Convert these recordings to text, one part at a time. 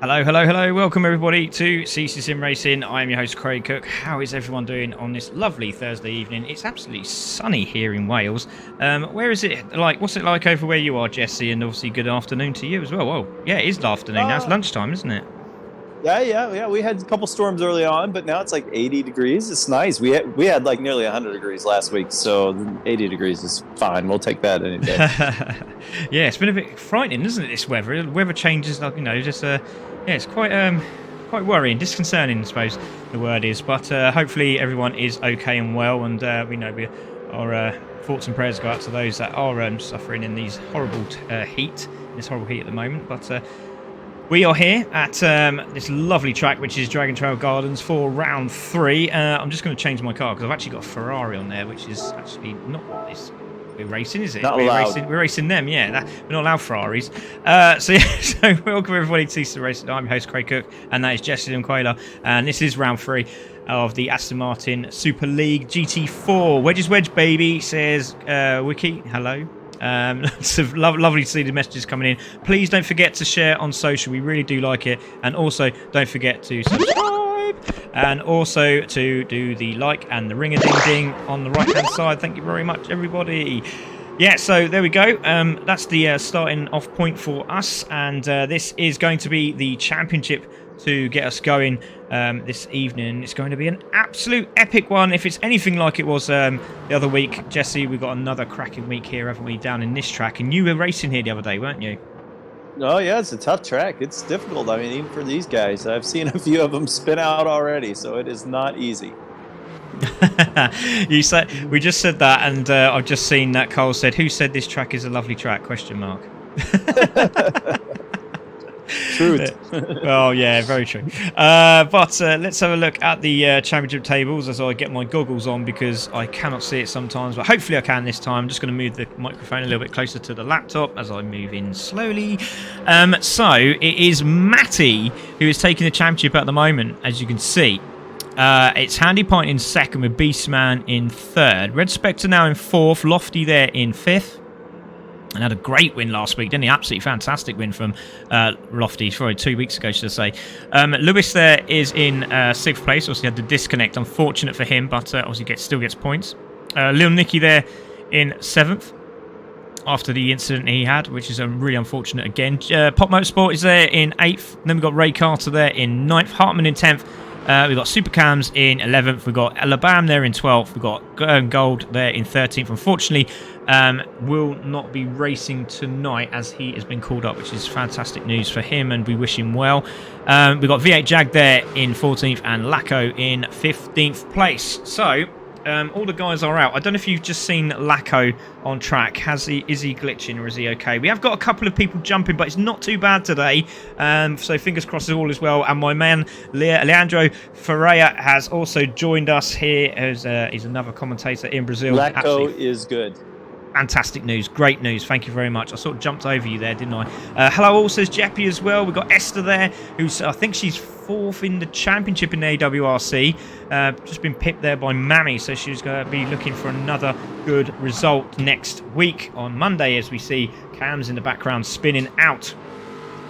Hello, hello, hello. Welcome everybody to CC Sim Racing. I am your host Craig Cook. How is everyone doing on this lovely Thursday evening? It's absolutely sunny here in Wales. Where is it like? What's it like over where you are, Jesse? And obviously good afternoon to you as well. Well, yeah, it is afternoon now. It's lunchtime, isn't it? Yeah. We had a couple storms early on, but now it's like 80 degrees. It's nice. We had like nearly 100 degrees last week, so 80 degrees is fine. We'll take that any day. Yeah, it's been a bit frightening, isn't it? This weather. The weather changes, like just yeah, it's quite worrying, disconcerting, I suppose the word is. But hopefully everyone is okay and well, and our thoughts and prayers go out to those that are suffering in these horrible heat at the moment. But we are here at this lovely track, which is Dragon Trail Gardens for round 3. I'm just going to change my car because I've actually got a Ferrari on there, which is actually not what this we're racing, is it? Not allowed. We're racing them, yeah. We're not allowed Ferraris. So welcome everybody to CC Racing. I'm your host Craig Cook, and that is Jesse Quayler, and this is round 3 of the Aston Martin Super League GT4. Wedges wedge, baby, says Wiki. Hello. Lots of lovely to see the messages coming in. Please don't forget to share on social. We really do like it. And also don't forget to subscribe and also to do the like and the ring-a-ding-ding on the right hand side. Thank you very much, everybody. Yeah, so there we go. That's the starting off point for us, and this is going to be the championship to get us going this evening. It's going to be an absolute epic one if it's anything like it was the other week. Jesse, we've got another cracking week here, haven't we, down in this track? And you were racing here the other day, weren't you? Oh, yeah, it's a tough track. It's difficult. I mean, even for these guys. I've seen a few of them spin out already, so it is not easy. You said we just said that, and I've just seen that Cole said, "Who said this track is a lovely track?" ? Truth. Oh yeah, very true. But let's have a look at the championship tables as I get my goggles on, because I cannot see it sometimes, but hopefully I can this time. I'm just going to move the microphone a little bit closer to the laptop as I move in slowly. So it is Matty who is taking the championship at the moment, as you can see. It's Handy Pint in second with Beastman in third. Red Spectre now in fourth. Lofty there in fifth. And had a great win last week, didn't he? Absolutely fantastic win from Lofty, sorry, 2 weeks ago, should I say. Lewis there is in 6th place. Obviously had the disconnect. Unfortunate for him, but obviously still gets points. Lil Nicky there in 7th after the incident he had, which is really unfortunate again. Pop Motorsport is there in 8th. Then we've got Ray Carter there in 9th. Hartman in 10th. We've got Super Cams in 11th. We've got Alabama there in 12th. We've got Gold there in 13th. Unfortunately, will not be racing tonight as he has been called up, which is fantastic news for him, and we wish him well. We've got V8 Jag there in 14th and Lacko in 15th place. So all the guys are out. I don't know if you've just seen Lacko on track. Is he glitching or is he okay? We have got a couple of people jumping, but it's not too bad today. So fingers crossed all is well. And my man Leandro Ferreira has also joined us here. He's another commentator in Brazil. Lacko is good. Fantastic news, great news, thank you very much. I sort of jumped over you there, didn't I? Hello all, says Jeppy as well. We've got Esther there, who's, I think she's 4th in the championship in the AWRC. Just been pipped there by Mammy, so she's going to be looking for another good result next week on Monday, as we see Cams in the background spinning out.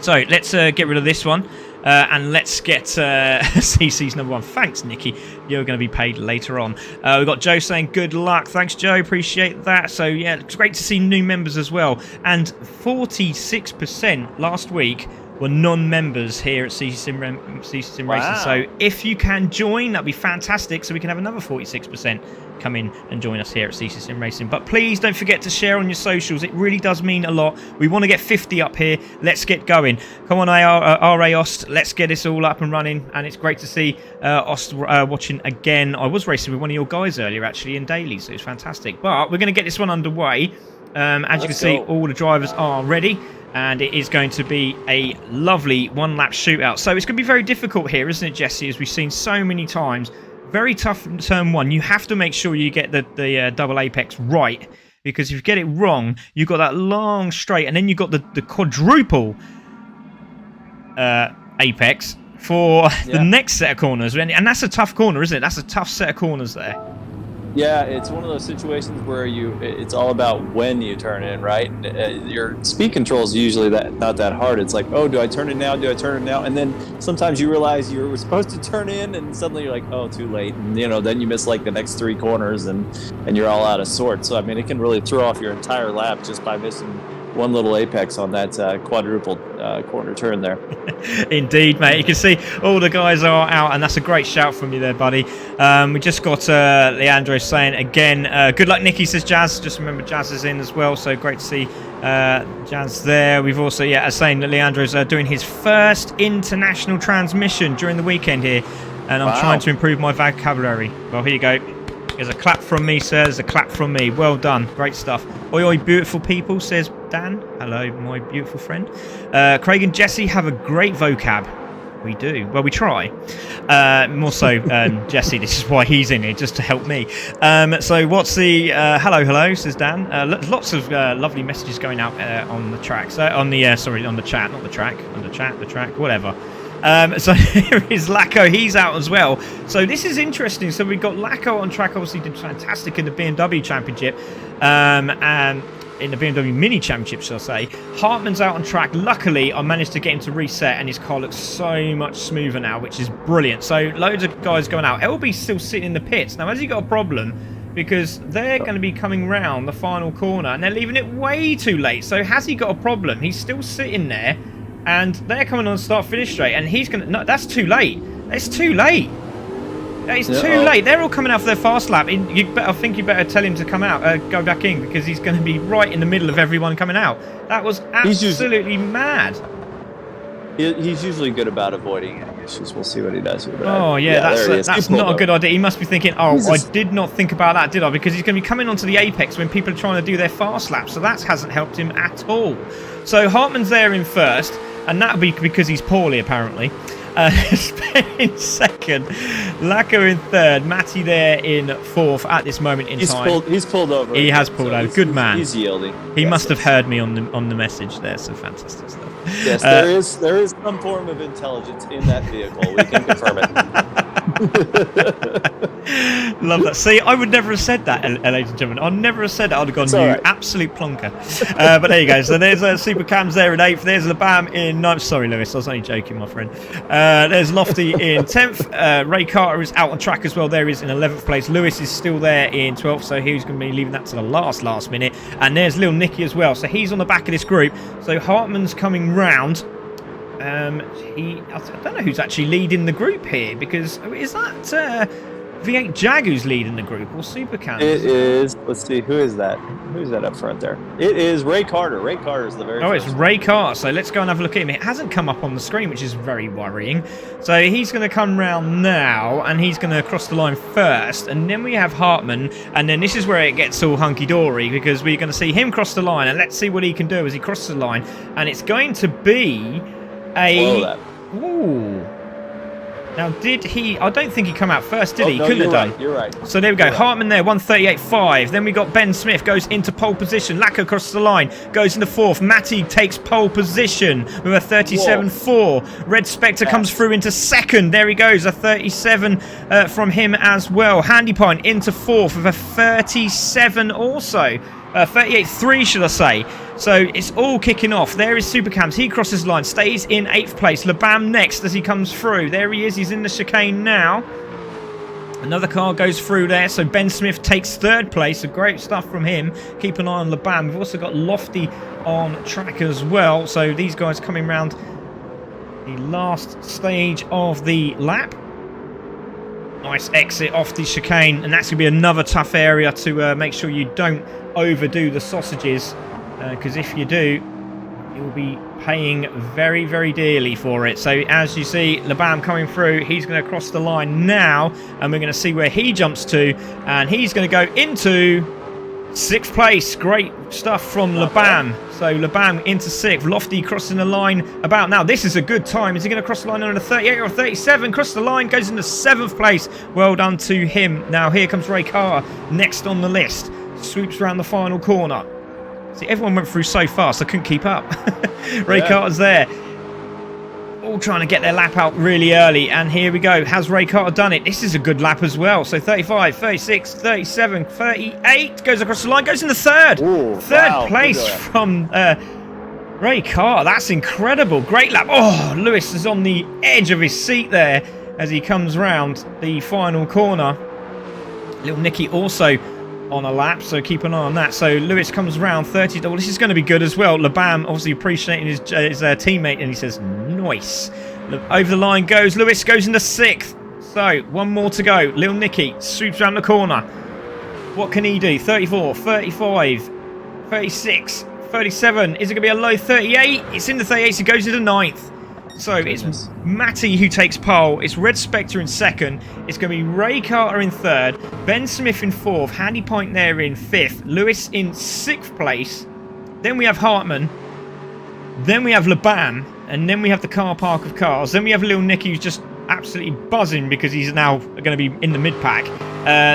So let's get rid of this one. And let's get CC's number 1. Thanks, Nikki. You're going to be paid later on. We've got Joe saying good luck. Thanks, Joe. Appreciate that. So, yeah, it's great to see new members as well. And 46% last week were non-members here at CC Sim Racing. So if you can join, that'd be fantastic. So we can have another 46% come in and join us here at CC Sim Racing. But please don't forget to share on your socials. It really does mean a lot. We want to get 50 up here. Let's get going. Come on, RA Ost. Let's get this all up and running. And it's great to see Ost watching again. I was racing with one of your guys earlier, actually, in daily, so it's fantastic. But we're going to get this one underway. As you can see, all the drivers are ready. And it is going to be a lovely one-lap shootout. So it's going to be very difficult here, isn't it, Jesse, as we've seen so many times. Very tough in turn 1. You have to make sure you get the double apex right, because if you get it wrong, you've got that long straight, and then you've got the quadruple apex for the next set of corners. And that's a tough corner, isn't it? That's a tough set of corners there. Yeah, it's one of those situations where it's all about when you turn in, right? Your speed control is usually not that hard. It's like, oh, do I turn in now? Do I turn in now? And then sometimes you realize you were supposed to turn in, and suddenly you're like, oh, too late. And then you miss like the next 3 corners, and you're all out of sorts. So I mean, it can really throw off your entire lap just by missing one little apex on that quadruple corner turn there. Indeed, mate. You can see all the guys are out, and that's a great shout from you there, buddy. We just got Leandro saying again, good luck, Nicky, says Jazz. Just remember Jazz is in as well, so great to see Jazz there. We've also, saying that Leandro's doing his first international transmission during the weekend here, and I'm trying to improve my vocabulary. Well, here you go. There's a clap from me, sir. There's a clap from me. Well done. Great stuff. Oi, oi, beautiful people, says Dan. Hello, my beautiful friend. Craig and Jesse have a great vocab. We do. Well, we try. More so, Jesse, this is why he's in here, just to help me. So what's the... hello, says Dan. Lots of lovely messages going out on the track. So on the chat, not the track. On the track, whatever. So here is Lacko, he's out as well. So this is interesting. So we've got Lacko on track, obviously did fantastic in the BMW Championship, and in the BMW Mini Championship, shall I say. Hartman's out on track. Luckily, I managed to get him to reset, and his car looks so much smoother now, which is brilliant. So loads of guys going out. LB's still sitting in the pits. Now, has he got a problem? Because they're going to be coming round the final corner, and they're leaving it way too late. So has he got a problem? He's still sitting there. And they're coming on start-finish straight, and he's going to... No, that's too late. It's too late. It's too late. They're all coming out for their fast lap. I think you better tell him to come out, go back in, because he's going to be right in the middle of everyone coming out. That was absolutely mad. He's usually good about avoiding any issues. We'll see what he does here. Oh, yeah, that's not a good idea. He must be thinking, I did not think about that, did I? Because he's going to be coming onto the apex when people are trying to do their fast lap, so that hasn't helped him at all. So Hartman's there in first, and that'll be because he's poorly, apparently. In second, Lacko in third, Matty there in fourth at this moment in time. He's pulled over. He has pulled over. Good man. He's yielding. He must have heard me on the message there. So fantastic stuff. Yes, there is some form of intelligence in that vehicle. We can confirm it. Love that. See, I would never have said that, ladies and gentlemen. I'd never have said that. I'd have gone, you absolute plonker. But there you go. So there's Super Cam's there in 8th. There's Labam in 9th. Sorry, Lewis. I was only joking, my friend. There's Lofty in 10th. Ray Carter is out on track as well. There he is in 11th place. Lewis is still there in 12th. So he's going to be leaving that to the last minute. And there's Lil Nicky as well. So he's on the back of this group. So Hartman's coming round. I don't know who's actually leading the group here, because is that V8 Jag who's leading the group, or Supercam? It is. Let's see, who is that? Who's that up front there? It is Ray Carter. Ray Carter is the very first. It's Ray Carter. So let's go and have a look at him. It hasn't come up on the screen, which is very worrying. So he's going to come round now, and he's going to cross the line first, and then we have Hartman, and then this is where it gets all hunky-dory, because we're going to see him cross the line, and let's see what he can do as he crosses the line, and it's going to be Ooh. Now, did he... I don't think he come out first, did he? No, Couldn't have done. Right, you're right. So there we go. Hartman there, 138.5. Then we got Ben Smith, goes into pole position. Lacko crosses the line, goes into 4th. Matty takes pole position with a 37.4. Red Spectre comes through into 2nd. There he goes, a 37 from him as well. Handy Pine into 4th with a 37 also. 38.3, should I say. So it's all kicking off. There is Supercams. He crosses the line, stays in 8th place. Labam next as he comes through. There he is. He's in the chicane now. Another car goes through there. So Ben Smith takes 3rd place. So great stuff from him. Keep an eye on Labam. We've also got Lofty on track as well. So these guys coming round the last stage of the lap. Nice exit off the chicane, and that's going to be another tough area to make sure you don't overdo the sausages, because if you do, you'll be paying very, very dearly for it. So as you see, Labam coming through, he's going to cross the line now, and we're going to see where he jumps to, and he's going to go into 6th place. Great stuff from Labam. So Labam into 6th. Lofty crossing the line about now. This is a good time. Is he going to cross the line on a 38 or 37? Cross the line, goes into 7th place. Well done to him. Now here comes Ray Carr next on the list. Swoops around the final corner. See, everyone went through so fast I couldn't keep up. Ray Carter's there. Oh, all trying to get their lap out really early. And here we go. Has Ray Carter done it? This is a good lap as well. So 35, 36, 37, 38. Goes across the line. Goes in the third. Ooh, third wow, place from Ray Carter. That's incredible. Great lap. Oh, Lewis is on the edge of his seat there as he comes round the final corner. Little Nicky also on a lap, so keep an eye on that. So Lewis comes round 30. Well, this is going to be good as well. Labam obviously appreciating his teammate, and he says, nice. Over the line goes. Lewis goes into 6th. So one more to go. Little Nicky sweeps around the corner. What can he do? 34, 35, 36, 37. Is it going to be a low 38? It's in the 38, so it goes into 9th. So it's Matty who takes pole. It's Red Spectre in 2nd. It's going to be Ray Carter in 3rd. Ben Smith in 4th. Handy Point there in 5th. Lewis in 6th place. Then we have Hartman. Then we have Labam. And then we have the car park of cars. Then we have Little Nicky who's just absolutely buzzing because he's now going to be in the mid-pack.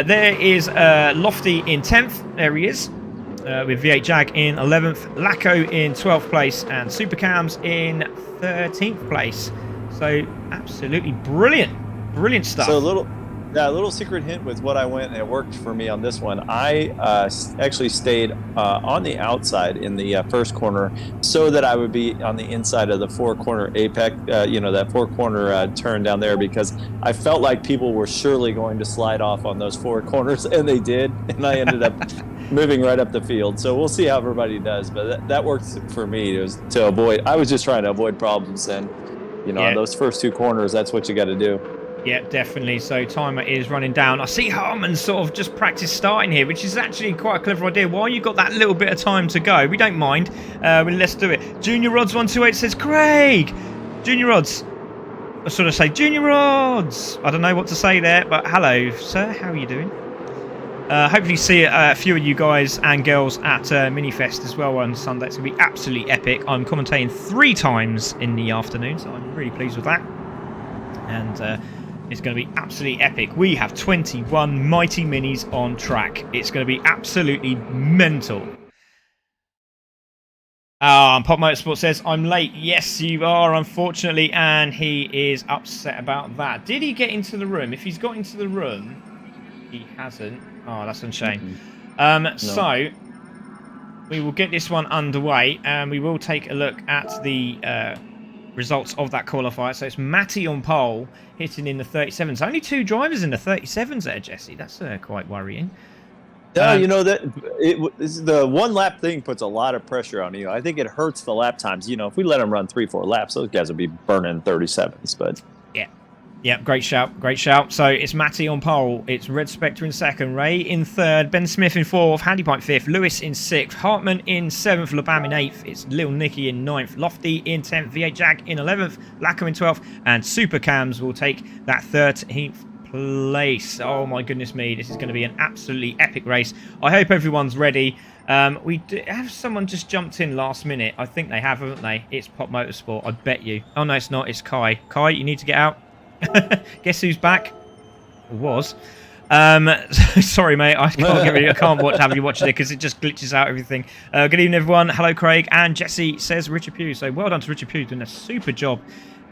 There is Lofty in 10th. There he is. With V8 Jag in 11th, Lacko in 12th place, and Supercams in 13th place. So absolutely brilliant stuff. So a little secret hint with what I went, and it worked for me on this one. I actually stayed on the outside in the first corner so that I would be on the inside of the 4-corner apex, that 4-corner turn down there, because I felt like people were surely going to slide off on those 4 corners, and they did, and I ended up moving right up the field. So we'll see how everybody does, but that worked for me. It was to avoid. I was just trying to avoid problems, and on those first 2 corners, that's what you got to do. Yeah, definitely. So timer is running down. I see Hartman sort of just practice starting here, which is actually quite a clever idea. While you've got that little bit of time to go, we don't mind. Let's do it. Junior Rods 128 says, Craig! Junior Rods. I sort of say, Junior Rods! I don't know what to say there, but hello, sir. How are you doing? Hopefully see a few of you guys and girls at Minifest as well on Sunday. It's going to be absolutely epic. I'm commentating 3 times in the afternoon, so I'm really pleased with that. And it's going to be absolutely epic. We have 21 Mighty Minis on track. It's going to be absolutely mental. Pop Motorsport says, I'm late. Yes, you are, unfortunately, and he is upset about that. Did he get into the room? If he's got into the room, he hasn't. Oh, that's a shame. No. So, we will get this one underway, and we will take a look at the results of that qualifier. So it's Matty on pole, hitting in the 37s. Only 2 drivers in the 37s there, Jesse. That's quite worrying. No, the 1 lap thing puts a lot of pressure on you. I think it hurts the lap times. If we let them run 3-4 laps, those guys would be burning 37s. But yeah, great shout. So it's Matty on pole. It's Red Spectre in 2nd, Ray in 3rd, Ben Smith in 4th, Handy Pipe 5th, Lewis in 6th, Hartman in 7th, Labam in 8th, it's Little Nicky in 9th, Lofty in 10th, V8 Jag in 11th, Lacko in 12th, and Supercams will take that 13th place. Oh my goodness me, this is going to be an absolutely epic race. I hope everyone's ready. We have someone just jumped in last minute. I think they have, haven't they? It's Pop Motorsport, I bet you. Oh no, it's not, it's Kai. Kai, you need to get out. Guess who's back? Or was. Sorry, mate. I can't have you watch it because it just glitches out everything. Good evening, everyone. Hello, Craig. And Jesse says Richard Pugh. So well done to Richard Pugh, doing a super job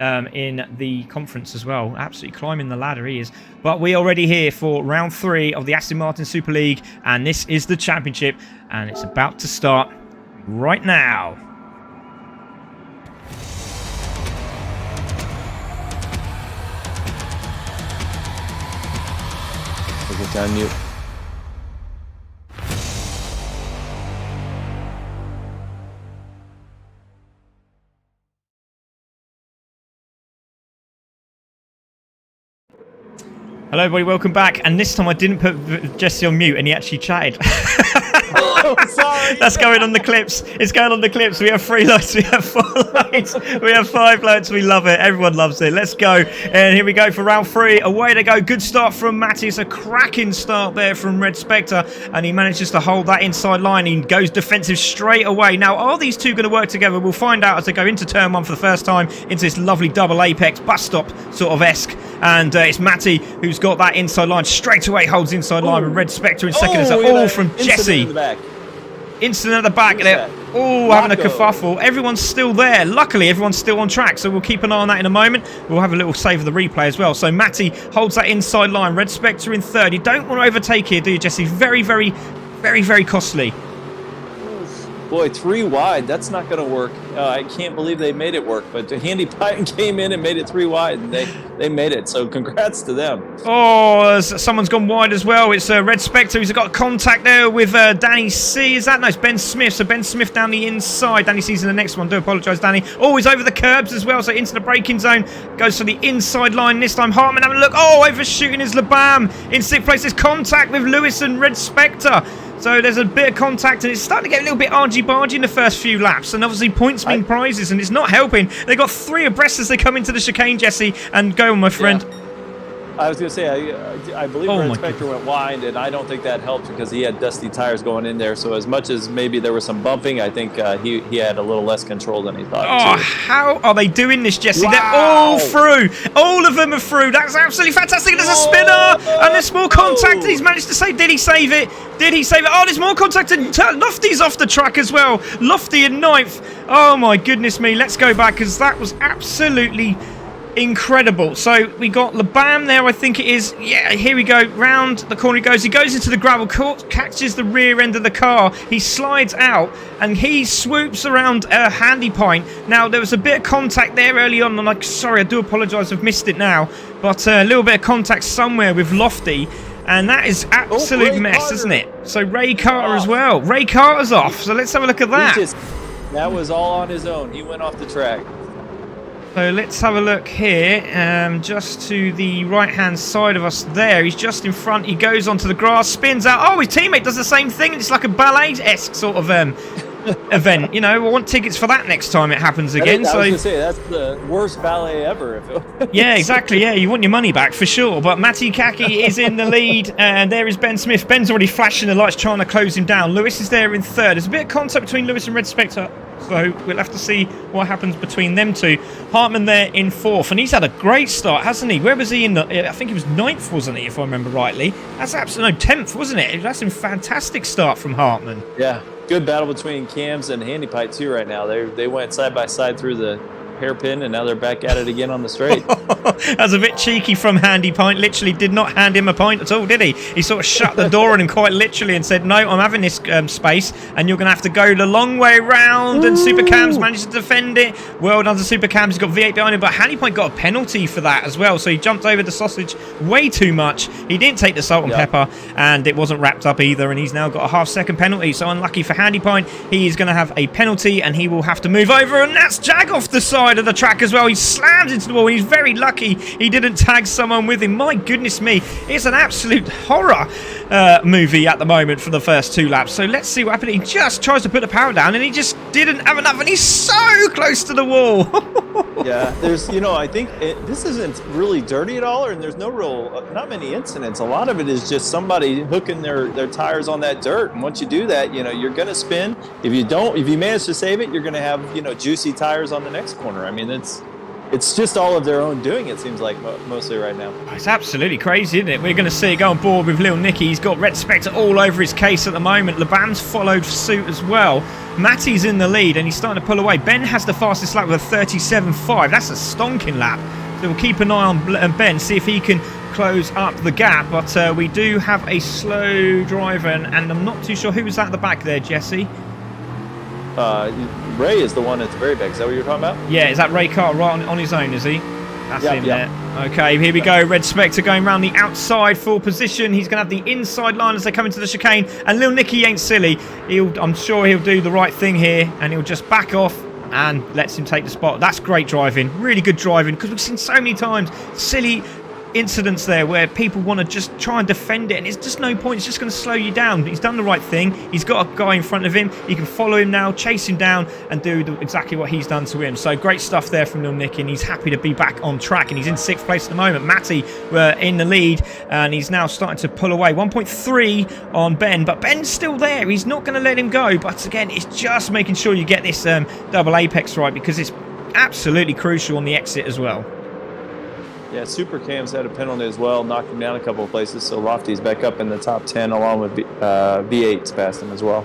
in the conference as well. Absolutely climbing the ladder, he is. But we're already here for round 3 of the Aston Martin Super League, and this is the championship, and it's about to start right now. On mute. Hello, everybody. Welcome back. And this time I didn't put Jesse on mute, and he actually chatted. Oh, sorry. That's going on the clips. It's going on the clips. We have 3 lights. We have 4 lights. We have 5 lights. We love it. Everyone loves it. Let's go. And here we go for round 3. Away to go. Good start from Matty. It's a cracking start there from Red Spectre. And he manages to hold that inside line. He goes defensive straight away. Now, are these two going to work together? We'll find out as they go into turn 1 for the first time into this lovely double apex bus stop sort of esque. And it's Matty who's got that inside line. Straight away holds inside line with Red Spectre in second. It's all from Jesse. Incident at the back. all having a kerfuffle. Everyone's still there. Luckily, everyone's still on track, so we'll keep an eye on that in a moment. We'll have a little save of the replay as well. So Matty holds that inside line. Red Spectre in third. You don't want to overtake here, do you, Jesse? Very, very, very, very costly. Boy, 3 wide. That's not going to work. I can't believe they made it work. But Handy Python came in and made it 3 wide, and they made it. So congrats to them. Oh, someone's gone wide as well. It's Red Spectre. He's got contact there with Danny C. Is that? No, it's Ben Smith. So Ben Smith down the inside. Danny C's in the next one. Do apologise, Danny. Oh, he's over the curbs as well. So into the braking zone. Goes to the inside line this time. Hartman having a look. Oh, overshooting is Labam. In 6th place, there's contact with Lewis and Red Spectre. So there's a bit of contact, and it's starting to get a little bit argy-bargy in the first few laps, and obviously points mean prizes, and it's not helping. They got 3 abreast as they come into the chicane, Jesse, and go on, my friend. Yeah. I was going to say, I believe Red Spectre went wide, and I don't think that helped because he had dusty tires going in there. So as much as maybe there was some bumping, I think he had a little less control than he thought. Oh, how are they doing this, Jesse? Wow. They're all through. All of them are through. That's absolutely fantastic. There's a spinner, and there's more contact. He's managed to save. Did he save it? Did he save it? Oh, there's more contact, and Lofty's off the track as well. Lofty in 9th. Oh, my goodness me. Let's go back because that was absolutely incredible. So we got Labam there, I think it is. Yeah, here we go. Round the corner he goes. He goes into the gravel, catches the rear end of the car. He slides out and he swoops around Handy Pint. Now, there was a bit of contact there early on. And sorry, I do apologise. I've missed it now. But a little bit of contact somewhere with Lofty. And that is absolute mess, Carter. Isn't it? So Ray Carter as well. Ray Carter's off. So let's have a look at that. That was all on his own. He went off the track. So let's have a look here, just to the right-hand side of us there. He's just in front. He goes onto the grass, spins out. Oh, his teammate does the same thing. It's like a ballet-esque sort of event. You know, I want tickets for that next time it happens again. I was going to say, that's the worst ballet ever. Yeah, exactly. Yeah, you want your money back for sure. But Matty Kaki is in the lead, and there is Ben Smith. Ben's already flashing the lights, trying to close him down. Lewis is there in 3rd. There's a bit of contact between Lewis and Red Spectre. So we'll have to see what happens between them two. Hartman there in 4th, and he's had a great start, hasn't he? Where was he in the? I think he was 9th, wasn't he? If I remember rightly. That's absolutely 10th, wasn't it? That's a fantastic start from Hartman. Yeah, good battle between Cams and Handy Pipe too right now. They went side by side through the hairpin, and now they're back at it again on the straight. That's a bit cheeky from Handy Pint. Literally did not hand him a pint at all, did he? He sort of shut the door on him quite literally and said, no, I'm having this space, and you're going to have to go the long way round. And Super Cams managed to defend it. Well done to Super Cams. He's got V8 behind him, but Handy Pint got a penalty for that as well. So he jumped over the sausage way too much. He didn't take the salt and pepper, and it wasn't wrapped up either, and he's now got a half-second penalty. So unlucky for Handy Pint. He is going to have a penalty, and he will have to move over, and that's Jag off the side of the track as well. He slammed into the wall. He's very lucky he didn't tag someone with him. My goodness me, it's an absolute horror movie at the moment for the first 2 laps. So let's see what happened. He just tries to put the power down, and he just didn't have enough, and he's so close to the wall. Yeah, there's, I think this isn't really dirty at all, and there's not many incidents. A lot of it is just somebody hooking their tires on that dirt, and once you do that, you're going to spin. If you manage to save it, you're going to have, juicy tires on the next corner. I mean, it's just all of their own doing, it seems like, mostly right now. It's absolutely crazy, isn't it? We're going to see it go on board with Lil Nicky. He's got Red Spectre all over his case at the moment. Labam's followed suit as well. Matty's in the lead, and he's starting to pull away. Ben has the fastest lap with a 37.5. That's a stonking lap. So we'll keep an eye on Ben, see if he can close up the gap. But we do have a slow driver, and I'm not too sure who was at the back there, Jesse. Ray is the one at the very back. Is that what you're talking about? Yeah, is that Ray Carter right on his own, is he? That's him there. Okay, here we go. Red Spectre going around the outside full position. He's going to have the inside line as they come into the chicane. And Lil Nicky ain't silly. I'm sure he'll do the right thing here, and he'll just back off and lets him take the spot. That's great driving. Really good driving, because we've seen so many times silly incidents there where people want to just try and defend it, and it's just no point. It's just going to slow you down. He's done the right thing. He's got a guy in front of him. He can follow him now, chase him down, and do exactly what he's done to him. So great stuff there from Lil Nicky, and he's happy to be back on track, and he's in 6th place at the moment. Matty in the lead, and he's now starting to pull away. 1.3 on Ben, but Ben's still there. He's not going to let him go, but again, it's just making sure you get this double apex right, because it's absolutely crucial on the exit as well. Yeah, Super Cam's had a penalty as well, knocked him down a couple of places, so Lofty's back up in the top 10 along with V8's past him as well.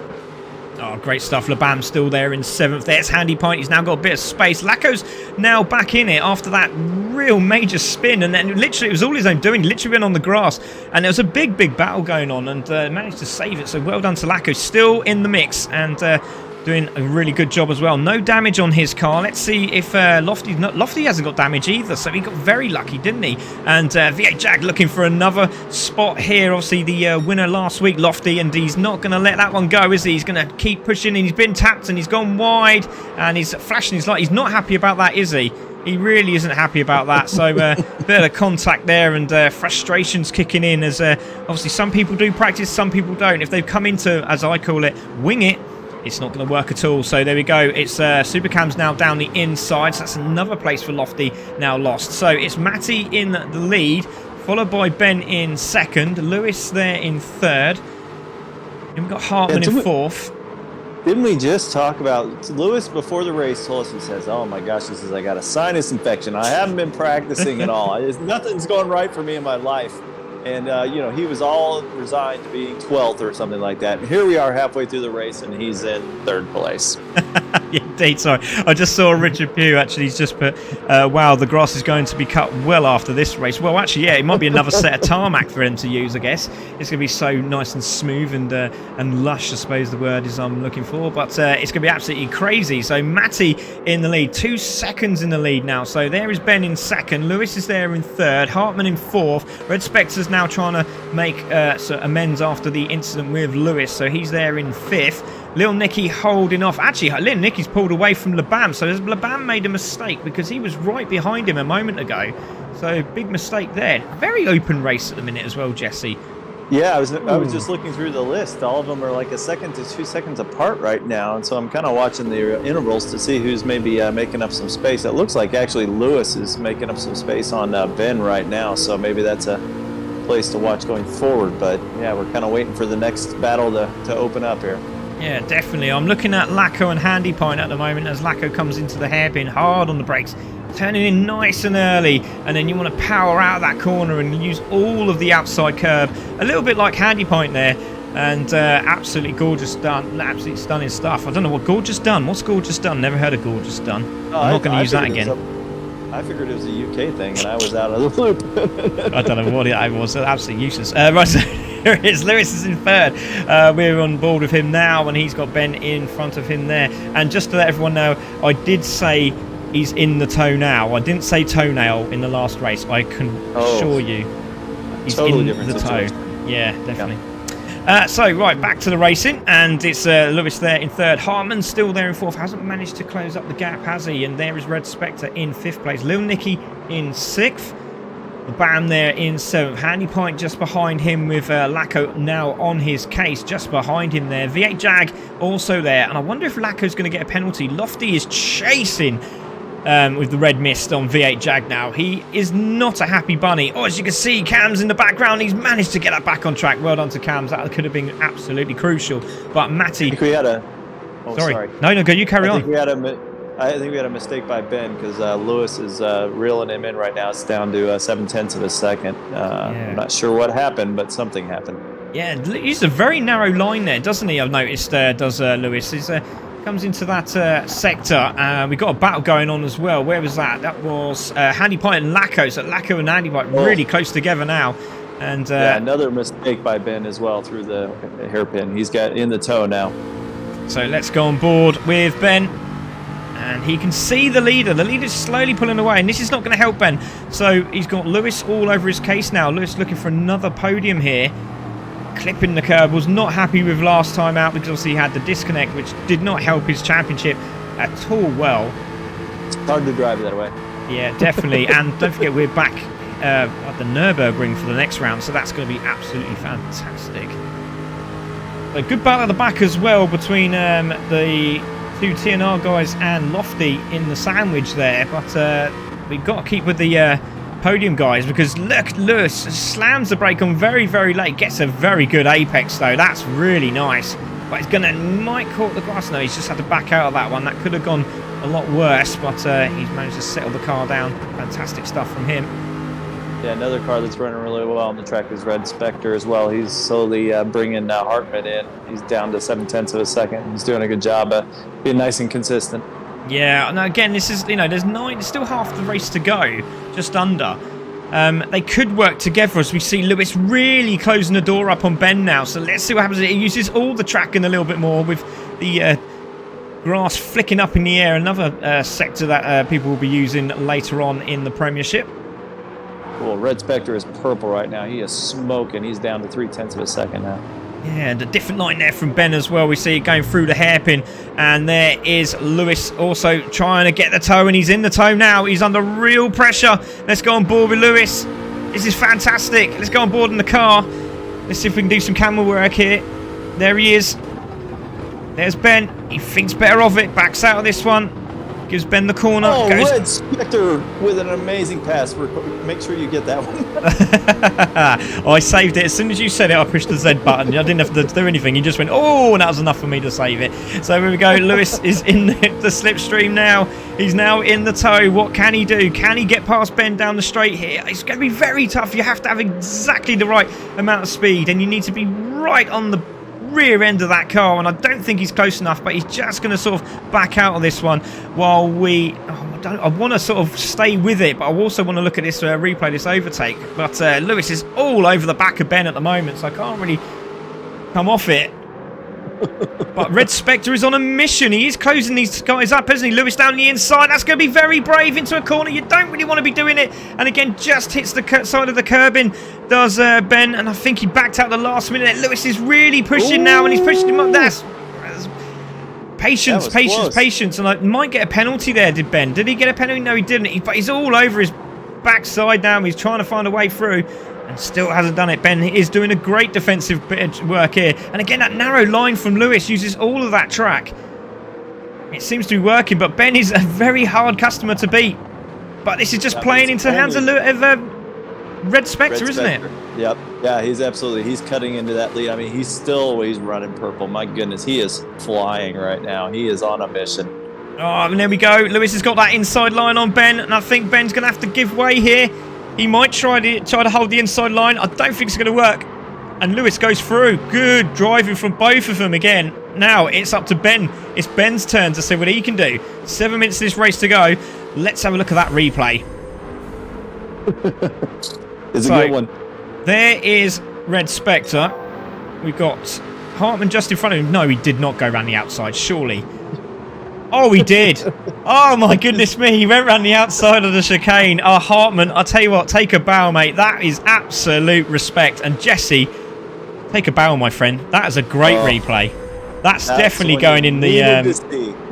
Oh, great stuff. Labam's still there in 7th. There's Handy Pint. He's now got a bit of space. Laco's now back in it after that real major spin. And then literally, it was all his own doing. Literally went on the grass. And there was a big, big battle going on. And managed to save it. So well done to Laco. Still in the mix. And doing a really good job as well. No damage on his car. Let's see if Lofty hasn't got damage either. So he got very lucky, didn't he? And V8 Jag looking for another spot here. Obviously the winner last week, Lofty, and he's not going to let that one go, is he? He's going to keep pushing, and he's been tapped and he's gone wide and he's flashing his light. He's not happy about that, is he? He really isn't happy about that. So bit of contact there, and frustrations kicking in as obviously some people do practice, some people don't. If they've come into, as I call it, wing it, it's not going to work at all. So there we go. It's Supercam's now down the inside. So that's another place for Lofty now lost. So it's Matty in the lead, followed by Ben in 2nd. Lewis there in 3rd. And we've got Hartman in 4th. Didn't we just talk about Lewis before the race told us, he says, oh my gosh, he says, I got a sinus infection. I haven't been practicing at all. Nothing's going right for me in my life. And, he was all resigned to being 12th or something like that. And here we are halfway through the race, and he's in 3rd place. Indeed, sorry. I just saw Richard Pugh, actually, he's just put, wow, the grass is going to be cut well after this race. Well, actually, yeah, it might be another set of tarmac for him to use, I guess. It's going to be so nice and smooth and lush, I suppose the word is I'm looking for. But it's going to be absolutely crazy. So Matty in the lead, 2 seconds in the lead now. So there is Ben in 2nd. Lewis is there in 3rd. Hartman in 4th. Red Spectre's now trying to make amends after the incident with Lewis. So he's there in 5th. Little Nicky holding off. Actually, Little Nicky's pulled away from Labam. So Labam made a mistake because he was right behind him a moment ago. So big mistake there. Very open race at the minute as well, Jesse. Yeah, I was just looking through the list. All of them are like 1 to 2 seconds apart right now. And so I'm kind of watching the intervals to see who's maybe making up some space. It looks like actually Lewis is making up some space on Ben right now. So maybe that's a place to watch going forward. But yeah, we're kind of waiting for the next battle to open up here. Yeah, definitely. I'm looking at Laco and Handy Pint at the moment as Laco comes into the hairpin hard on the brakes, turning in nice and early, and then you want to power out of that corner and use all of the outside curb, a little bit like Handy Pint there. And absolutely gorgeous done, absolutely stunning stuff. I don't know what Gorgeous Done. What's Gorgeous Done? Never heard of Gorgeous Done. I'm not going to use that again. I figured it was a UK thing, and I was out of the loop. I don't know what it was. Absolutely useless. Right, so here it is. Lewis is in 3rd. We're on board with him now, and he's got Ben in front of him there. And just to let everyone know, I did say he's in the toe now. I didn't say toenail in the last race. I can assure you he's totally in the toe. situation. Yeah, definitely. Yeah. So, right, back to the racing, and it's Lewis there in 3rd. Hartman still there in 4th. Hasn't managed to close up the gap, has he? And there is Red Spectre in 5th place. Lil Nicky in 6th. The Bam there in 7th. Handy Pint just behind him with Laco now on his case, just behind him there. V8 Jag also there, and I wonder if Laco's going to get a penalty. Lofty is chasing with the red mist on V8 Jag now. He is not a happy bunny. Oh, as you can see, Cam's in the background. He's managed to get that back on track. Well done to Cam's. That could have been absolutely crucial. But Matty... I think we had a... Oh, sorry. No, go. You carry on. I think we had a mistake by Ben because Lewis is reeling him in right now. It's down to 7/10 of a second. I'm not sure what happened, but something happened. Yeah, he's a very narrow line there, doesn't he? I've noticed, does Lewis. He's... comes into that sector. We've got a battle going on as well. Where was that? That was Handy Pint and Laco. So Laco and Handy Pint really close together now. And another mistake by Ben as well through the hairpin. He's got in the toe now. So let's go on board with Ben. And he can see the leader. The leader's slowly pulling away. And this is not going to help Ben. So he's got Lewis all over his case now. Lewis looking for another podium here. Clipping the curb, was not happy with last time out because obviously he had the disconnect, which did not help his championship at all well. It's hard to drive that way. Yeah, definitely. And don't forget, we're back at the Nürburgring for the next round, so that's going to be absolutely fantastic. A good battle at the back as well between the two TNR guys and Lofty in the sandwich there, but we've got to keep with the podium guys, because look, Lewis slams the brake on very, very late, gets a very good apex though. That's really nice, but he's might caught the grass. No, he's just had to back out of that one. That could have gone a lot worse, but he's managed to settle the car down. Fantastic stuff from him. Yeah, another car that's running really well on the track is Red Spectre as well. He's slowly bringing Hartman in. He's down to 0.7 of a second. He's doing a good job being nice and consistent. Yeah, and again, this is, there's still half the race to go, just under. They could work together as we see Lewis really closing the door up on Ben now. So let's see what happens. He uses all the tracking a little bit more with the grass flicking up in the air. Another sector that people will be using later on in the Premiership. Cool. Red Spectre is purple right now. He is smoking. He's down to 0.3 of a second now. Yeah, and a different line there from Ben as well. We see it going through the hairpin. And there is Lewis also trying to get the toe. And he's in the toe now. He's under real pressure. Let's go on board with Lewis. This is fantastic. Let's go on board in the car. Let's see if we can do some camera work here. There he is. There's Ben. He thinks better of it. Backs out of this one. Gives Ben the corner. Oh, goes. Red Spectre with an amazing pass. Make sure you get that one. I saved it. As soon as you said it, I pushed the Z button. I didn't have to do anything. You just went, oh, and that was enough for me to save it. So here we go. Lewis is in the slipstream now. He's now in the toe. What can he do? Can he get past Ben down the straight here? It's going to be very tough. You have to have exactly the right amount of speed, and you need to be right on the rear end of that car, and I don't think he's close enough, but he's just going to sort of back out of this one while we I want to sort of stay with it, but I also want to look at this replay, this overtake. But Lewis is all over the back of Ben at the moment, so I can't really come off it. But Red Spectre is on a mission. He is closing these guys up, isn't he? Lewis down the inside. That's going to be very brave into a corner. You don't really want to be doing it. And again, just hits the side of the curbing, does Ben. And I think he backed out the last minute. Lewis is really pushing now, and he's pushing him up. That's patience, close. patience. And I might get a penalty there, did Ben? Did he get a penalty? No, he didn't. But he's all over his backside now. He's trying to find a way through. And still hasn't done it. Ben is doing a great defensive bit of work here. And again, that narrow line from Lewis uses all of that track. It seems to be working, but Ben is a very hard customer to beat. But this is just playing into the hands of Red Spectre, isn't it? Yep. Yeah, he's cutting into that lead. I mean, he's running purple. My goodness, he is flying right now. He is on a mission. Oh, and there we go. Lewis has got that inside line on Ben, and I think Ben's going to have to give way here. He might try to hold the inside line. I don't think it's going to work. And Lewis goes through. Good driving from both of them again. Now it's up to Ben. It's Ben's turn to see what he can do. 7 minutes of this race to go. Let's have a look at that replay. It's a good one. There is Red Spectre. We've got Hartman just in front of him. No, he did not go around the outside, surely. Oh, he did. Oh, my goodness me. He went around the outside of the chicane. Oh, Hartman, I'll tell you what, take a bow, mate. That is absolute respect. And Jesse, take a bow, my friend. That is a great replay. That's definitely going in the...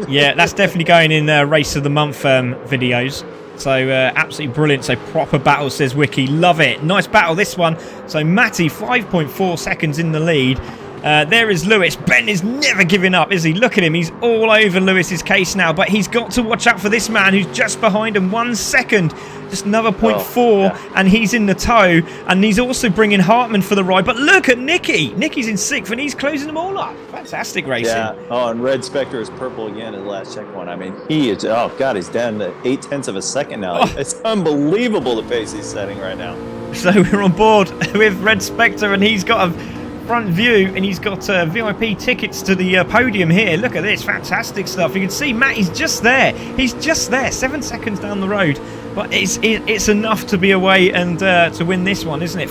yeah, that's definitely going in Race of the Month videos. So, absolutely brilliant. So, proper battle, says Wiki. Love it. Nice battle, this one. So, Matty, 5.4 seconds in the lead. There is Lewis. Ben is never giving up, is he? Look at him. He's all over Lewis's case now. But he's got to watch out for this man who's just behind him. 1 second. Just another 0.4. And he's in the toe. And he's also bringing Hartman for the ride. But look at Nicky. Nicky's in 6th and he's closing them all up. Fantastic racing. Yeah. Oh, and Red Spectre is purple again in the last checkpoint. I mean, he is... Oh, God, he's down to 0.8 of a second now. Oh. It's unbelievable the pace he's setting right now. So we're on board with Red Spectre and he's got a front view and he's got VIP tickets to the podium here. Look at this, fantastic stuff. You can see Matt, he's just there. He's just there, 7 seconds down the road. But it's enough to be away and to win this one, isn't it?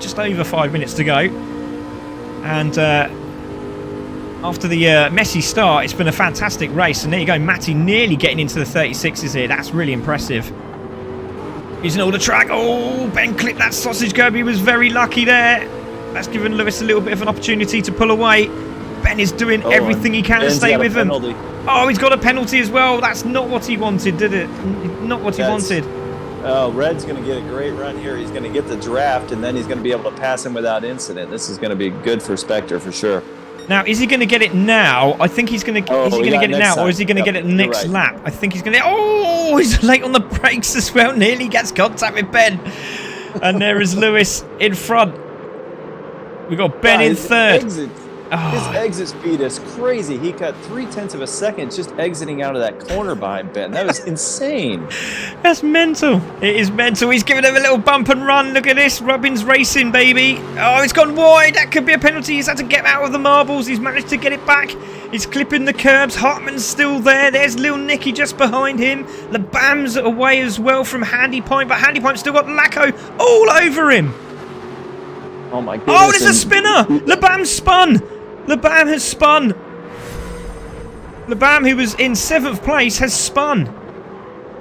Just over 5 minutes to go. And after the messy start, it's been a fantastic race. And there you go, Matty nearly getting into the 36s here. That's really impressive. Using all the track. Oh, Ben clipped that sausage curb. He was very lucky there. That's given Lewis a little bit of an opportunity to pull away. Ben is doing everything he can to stay with him. Oh, he's got a penalty as well. That's not what he wanted, did it? Not what he wanted. Oh, Red's going to get a great run here. He's going to get the draft, and then he's going to be able to pass him without incident. This is going to be good for Spectre for sure. Now, is he going to get it now? I think he's going to. Is he going to get it now, or is he going to get it next lap? I think he's going to. Oh, he's late on the brakes as well. Nearly gets contact with Ben, and there is Lewis in front. We've got Ben in 3rd. His exit speed is crazy. He cut 0.3 of a second just exiting out of that corner behind Ben. That was insane. That's mental. It is mental. He's giving him a little bump and run. Look at this. Robin's racing, baby. Oh, it's gone wide. That could be a penalty. He's had to get out of the marbles. He's managed to get it back. He's clipping the curbs. Hartman's still there. There's Lil Nicky just behind him. LeBam's away as well from Handy Point, but Handy Point's still got Lacko all over him. Oh my goodness. Oh, there's a spinner. LeBam spun. LeBam has spun. LeBam, who was in 7th place, has spun.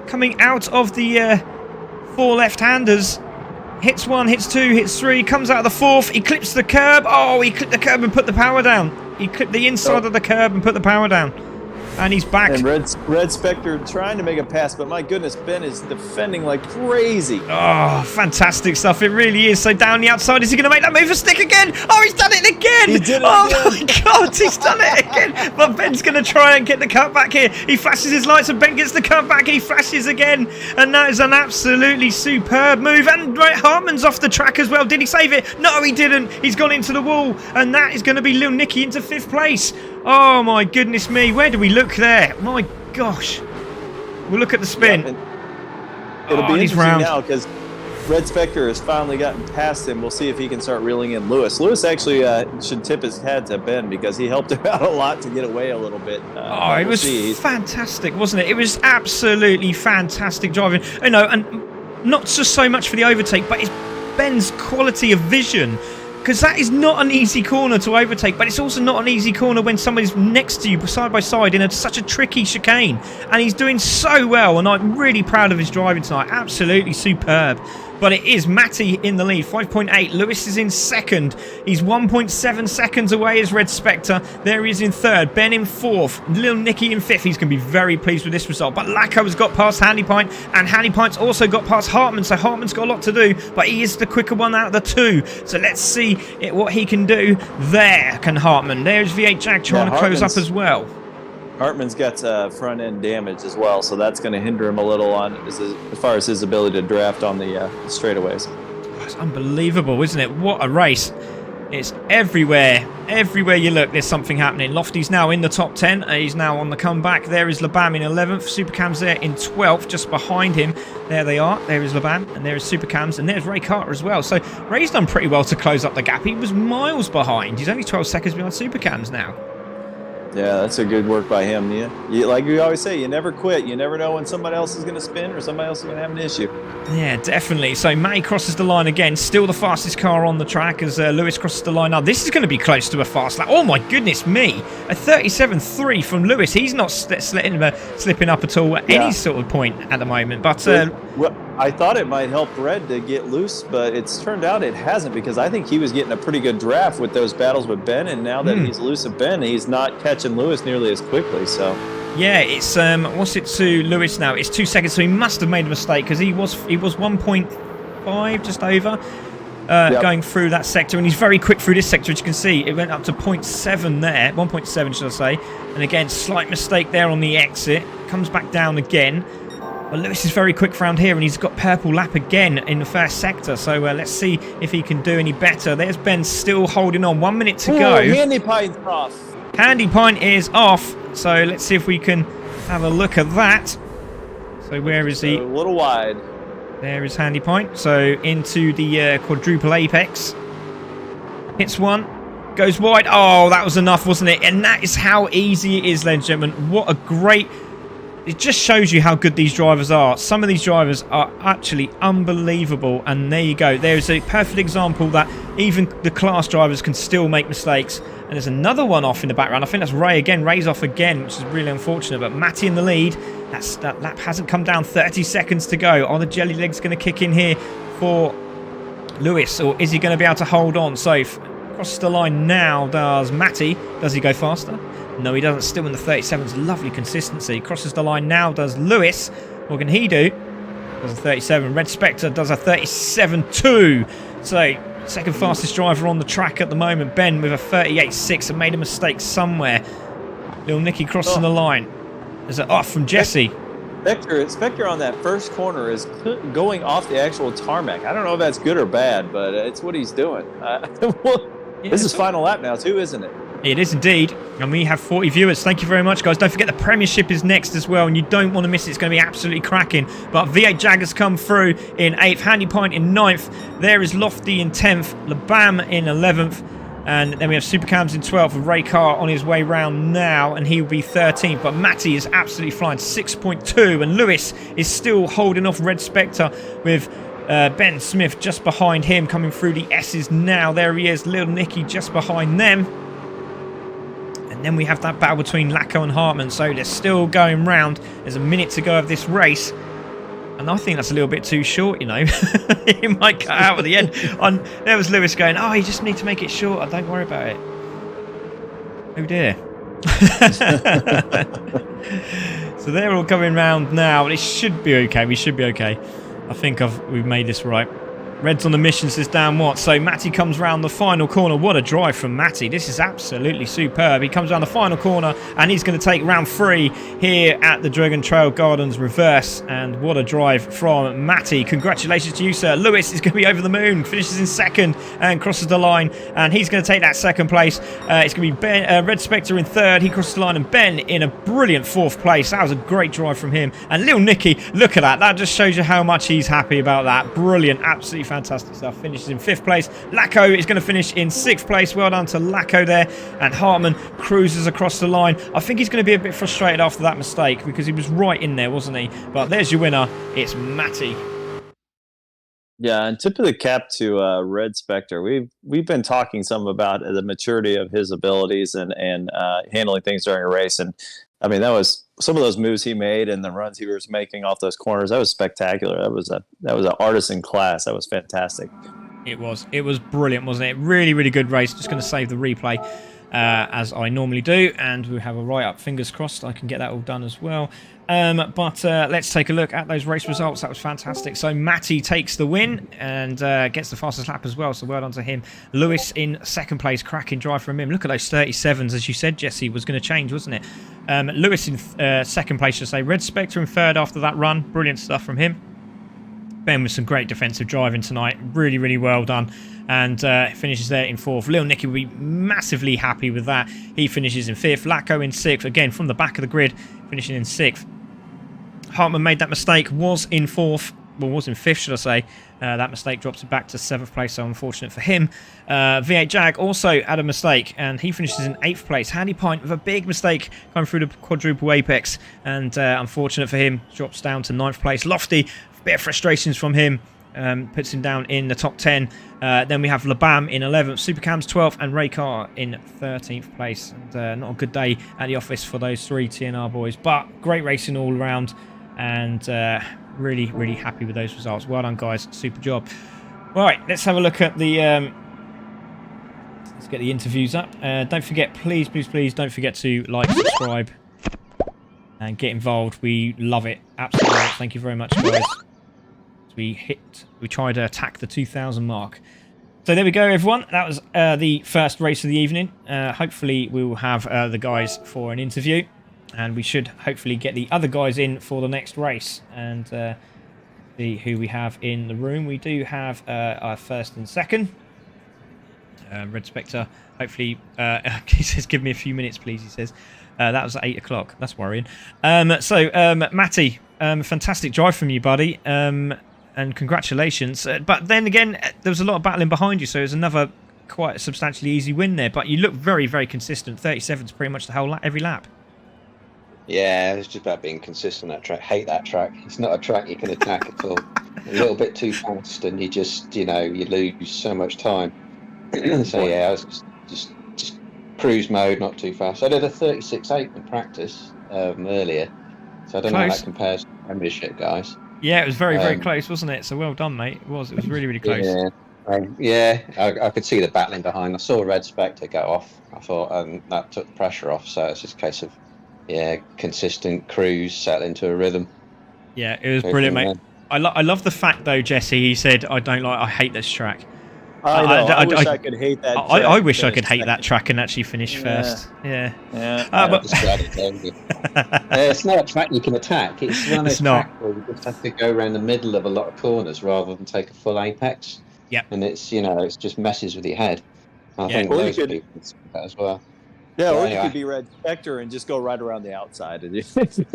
Coming out of the 4 left-handers. Hits 1, hits 2, hits 3, comes out of the 4th. He clips the curb. Oh, he clipped the curb and put the power down. He clipped the inside of the curb and put the power down. And he's back. And Red Spectre trying to make a pass, but my goodness, Ben is defending like crazy. Oh, fantastic stuff. It really is. So down the outside, is he going to make that move for stick again? Oh, he's done it again. He did it again. My God, he's done it again. But Ben's going to try and get the cut back here. He flashes his lights and Ben gets the cut back. He flashes again. And that is an absolutely superb move. And Hartman's off the track as well. Did he save it? No, he didn't. He's gone into the wall. And that is going to be Lil Nicky into 5th place. Oh my goodness me, where do we look there? My gosh. We'll look at the spin. Yeah, it'll be interesting now because Red Spectre has finally gotten past him. We'll see if he can start reeling in Lewis. Lewis actually should tip his hat to Ben because he helped him out a lot to get away a little bit. It was fantastic, wasn't it? It was absolutely fantastic driving. You know, and not just so much for the overtake, but it's Ben's quality of vision. Because that is not an easy corner to overtake, but it's also not an easy corner when somebody's next to you side by side in such a tricky chicane. And he's doing so well, and I'm really proud of his driving tonight. Absolutely superb. But it is Matty in the lead, 5.8. Lewis is in 2nd. He's 1.7 seconds away as Red Spectre. There he is in 3rd. Ben in 4th. Lil Nicky in 5th. He's going to be very pleased with this result. But Lacko has got past Handy Point, and Handy Point's also got past Hartman. So Hartman's got a lot to do, but he is the quicker one out of the 2. So let's see what he can do there. Can Hartman? There's V8 Jag trying to close up as well. Hartman's got front end damage as well, so that's going to hinder him a little on as far as his ability to draft on the straightaways. It's unbelievable, isn't it? What a race. It's everywhere. Everywhere you look, there's something happening. Lofty's now in the top 10. He's now on the comeback. There is LeBam in 11th. Supercam's there in 12th, just behind him. There they are. There is LeBam, and there is Supercams, and there's Ray Carter as well. So Ray's done pretty well to close up the gap. He was miles behind. He's only 12 seconds behind Supercams now. Yeah, that's a good work by him. You, like we always say, you never quit. You never know when somebody else is going to spin or somebody else is going to have an issue. Yeah, definitely. So May crosses the line again. Still the fastest car on the track as Lewis crosses the line. Now, this is going to be close to a fast lap. Oh, my goodness me. A 37.3 from Lewis. He's not slipping up at all at any sort of point at the moment. But well, I thought it might help Red to get loose, but it's turned out it hasn't because I think he was getting a pretty good draft with those battles with Ben, and now that he's loose of Ben, he's not catching Lewis nearly as quickly. So yeah, it's what's it to Lewis now? It's 2 seconds, so he must have made a mistake because he was 1.5 just over going through that sector, and he's very quick through this sector. As you can see, it went up to 0.7 there, 1.7 should I say, and again slight mistake there on the exit. Comes back down again. But Lewis is very quick around here, and he's got purple lap again in the first sector. So let's see if he can do any better. There's Ben still holding on. 1 minute to go. Handy Pine's off. Handy Pine is off. So let's see if we can have a look at that. So where is he? A little wide. There is Handy Pine. So into the quadruple apex. Hits one. Goes wide. Oh, that was enough, wasn't it? And that is how easy it is, ladies and gentlemen. What a great... It just shows you how good these drivers are. Some of these drivers are actually unbelievable. And there you go. There's a perfect example that even the class drivers can still make mistakes. And there's another one off in the background. I think that's Ray again. Ray's off again, which is really unfortunate. But Matty in the lead. That lap hasn't come down. 30 seconds to go. Are the jelly legs going to kick in here for Lewis? Or is he going to be able to hold on? So across the line now does Matty. Does he go faster? No, he doesn't. Still in the 37s. Lovely consistency. Crosses the line now does Lewis. What can he do? Does a 37. Red Spectre does a 37.2. So, second fastest driver on the track at the moment. Ben with a 38.6 and made a mistake somewhere. Lil Nicky crossing the line. There's an off from Jesse. Spectre on that first corner is going off the actual tarmac. I don't know if that's good or bad, but it's what he's doing. This is final lap now too, isn't it? It is indeed, and we have 40 viewers. Thank you very much, guys. Don't forget the Premiership is next as well, and you don't want to miss it. It's going to be absolutely cracking. But V8 Jaggers come through in 8th, Handy Pint in 9th. There is Lofty in 10th, Labam in 11th, and then we have Supercams in 12th, with Ray Carr on his way round now, and he will be 13th. But Matty is absolutely flying, 6.2, and Lewis is still holding off Red Spectre with Ben Smith just behind him, coming through the S's now. There he is, Little Nicky just behind them. And then we have that battle between Lacko and Hartman, so they're still going round. There's a minute to go of this race, and I think that's a little bit too short, you know. He might cut out at the end. There was Lewis going, oh, you just need to make it shorter, don't worry about it. Oh dear. So they're all coming round now, and it should be okay. We should be okay. I think we've made this right. Red's on the mission, says Dan Watt. So Matty comes round the final corner. What a drive from Matty. This is absolutely superb. He comes around the final corner, and he's going to take round 3 here at the Dragon Trail Gardens reverse. And what a drive from Matty. Congratulations to you, sir. Lewis is going to be over the moon. Finishes in 2nd and crosses the line. And he's going to take that 2nd place. It's going to be Ben, Red Spectre in 3rd. He crosses the line. And Ben in a brilliant 4th place. That was a great drive from him. And Little Nicky, look at that. That just shows you how much he's happy about that. Brilliant. Absolutely fantastic stuff. Finishes in 5th place. Lacko is going to finish in 6th place. Well done to Lacko there. And Hartman cruises across the line. I think he's going to be a bit frustrated after that mistake, because he was right in there, wasn't he? But there's your winner. It's Matty. Yeah, and tip of the cap to Red Spectre. We've been talking some about the maturity of his abilities and handling things during a race. And I mean, that was some of those moves he made and the runs he was making off those corners. That was spectacular. That was an artisan class. That was fantastic. It was brilliant, wasn't it? Really, really good race. Just going to save the replay as I normally do, and we have a write-up. Fingers crossed I can get that all done as well. But let's take a look at those race results. That was fantastic. So Matty takes the win and gets the fastest lap as well, so well done to him. Lewis in 2nd place. Cracking drive from him. Look at those 37s, as you said, Jesse, was going to change, wasn't it? Lewis in 2nd place, should say. Red Spectre in 3rd after that run. Brilliant stuff from him. Ben with some great defensive driving tonight. Really, really well done. And finishes there in 4th. Little Nicky will be massively happy with that. He finishes in 5th. Lacko in 6th. Again, from the back of the grid, finishing in 6th. Hartman made that mistake, was in 4th. Well, was in 5th, should I say. That mistake drops it back to 7th place, so unfortunate for him. V8 Jag also had a mistake, and he finishes in 8th place. Handy Pint with a big mistake coming through the quadruple apex, and unfortunate for him, drops down to 9th place. Lofty, a bit of frustrations from him. Puts him down in the top 10. Then we have Labam in 11th, Supercams 12th, and Ray Carr in 13th place. And not a good day at the office for those 3 TNR boys, but great racing all around, and really, really happy with those results. Well done, guys. Super job. Right, let's have a look at the... let's get the interviews up. Don't forget, please, please, please, don't forget to like, subscribe, and get involved. We love it. Absolutely. Thank you very much, guys. We tried to attack the 2,000 mark. So there we go, everyone. That was the first race of the evening. Hopefully we will have the guys for an interview, and we should hopefully get the other guys in for the next race and see who we have in the room. We do have our 1st and 2nd. Red Spectre, hopefully, he says, give me a few minutes, please, he says. That was at 8 o'clock. That's worrying. Matty, fantastic drive from you, buddy. And congratulations. But then again, there was a lot of battling behind you, so it was another quite substantially easy win there. But you look very, very consistent. 37 is pretty much the whole every lap. Yeah, it's just about being consistent. That track, hate that track. It's not a track you can attack at all. A little bit too fast, and you just, you lose so much time. So yeah, I was just cruise mode, not too fast. I did a 36.8 in practice earlier, so I don't know how that compares to the Premiership, guys. Yeah, it was very, very close, wasn't it? So well done, mate. It was really, really close. Yeah, I could see the battling behind. I saw Red Spectre go off. I thought, and that took the pressure off. So it's just a case of, consistent cruise, settle into a rhythm. Yeah, it was brilliant, mate. I love the fact, though, Jesse, he said, I hate this track. I know. I wish I could hate that track. I wish I could hate that track and actually finish first. Yeah. It's not a track you can attack. It's one of those tracks where you just have to go around the middle of a lot of corners rather than take a full apex. Yeah. And it's, it's just messes with your head. I think most people can see that as well. Yeah, or you anyway. could be Red Spectre and just go right around the outside.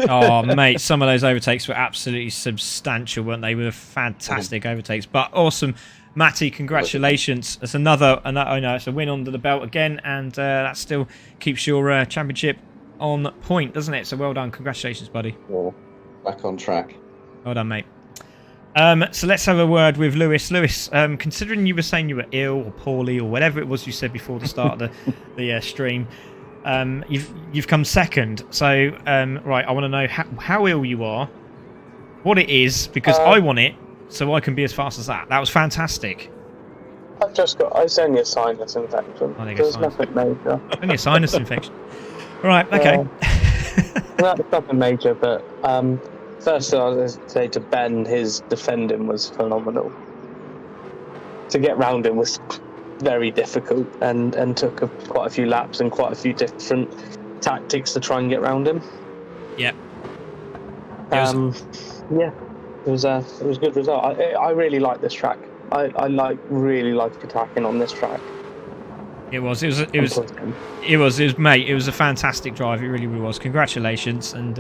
Oh, mate, some of those overtakes were absolutely substantial, weren't they? Were fantastic overtakes. But awesome. Matty, congratulations. That's another oh no, it's a win under the belt again, and that still keeps your championship on point, doesn't it? So well done. Congratulations, buddy. Well, back on track. Well done, mate. So let's have a word with Lewis. Lewis, considering you were saying you were ill or poorly or whatever it was you said before the start of the stream, you've come second. So right, I want to know how ill you are, what it is, because I want it, so I can be as fast as that. That was fantastic. It's only a sinus infection. There's nothing major. Only a sinus infection. Right, okay. That's nothing major, but first I was going to say to Ben, his defending was phenomenal. To get round him was very difficult and took quite a few laps and quite a few different tactics to try and get round him. Yeah. It was a good result. I really like this track. I really like attacking on this track. It was, mate. It was a fantastic drive. It really, really was. Congratulations, and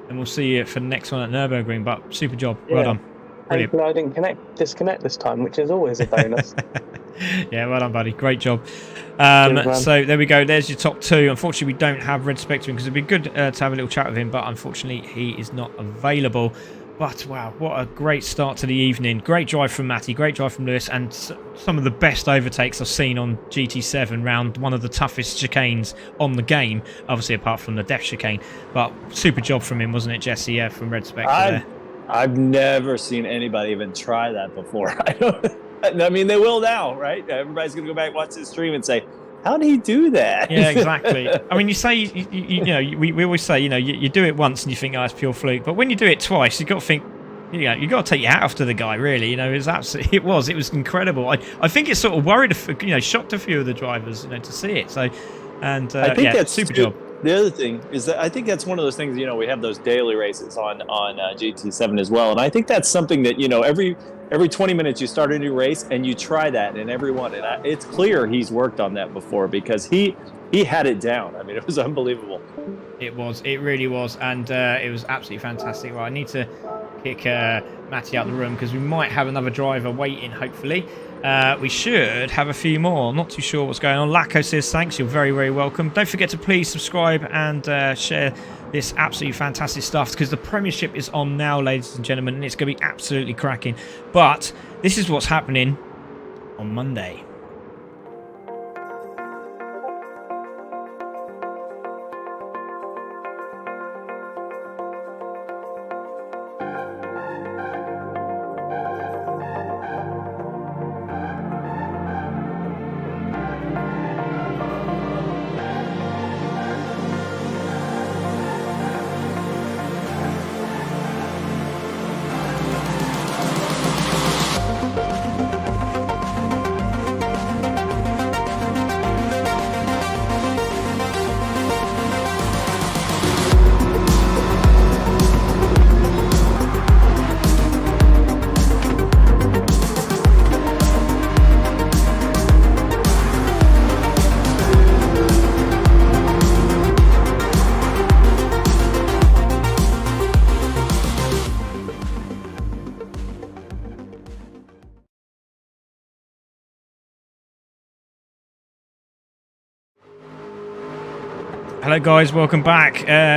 we'll see you for the next one at Nürburgring. But super job, well done. Brilliant. I didn't disconnect this time, which is always a bonus. Yeah, well done, buddy. Great job. So there we go. There's your top two. Unfortunately, we don't have Red Spectrum because it'd be good to have a little chat with him, but unfortunately, he is not available. But wow, what a great start to the evening. Great drive from Matty, great drive from Lewis, and some of the best overtakes I've seen on GT7 round one of the toughest chicanes on the game, obviously apart from the death chicane. But super job from him, wasn't it, Jesse? Yeah, from Red Spectre. I've never seen anybody even try that before. I mean, they will now, right? Everybody's going to go back and watch this stream and say, how did he do that? Yeah, exactly. I mean, you say, you know, we always say, you know, you do it once and you think, oh, it's pure fluke. But when you do it twice, you've got to think, you know, you've got to take your hat off to the guy, really. You know, it was incredible. I think it sort of worried, shocked a few of the drivers, you know, to see it. So, and I think that's super job. The other thing is that I think that's one of those things, you know, we have those daily races on GT7 as well. And I think that's something that, you know, every 20 minutes you start a new race and you try that in every one. And it's clear he's worked on that before because he had it down. I mean, it was unbelievable. It really was. And it was absolutely fantastic. Well, I need to kick Matty out of the room because we might have another driver waiting, hopefully. We should have a few more. I'm not too sure what's going on. Lacko says thanks. You're very, very welcome. Don't forget to please subscribe and share this absolutely fantastic stuff because the Premiership is on now, ladies and gentlemen, and it's going to be absolutely cracking. But this is what's happening on Monday. Hello guys, welcome back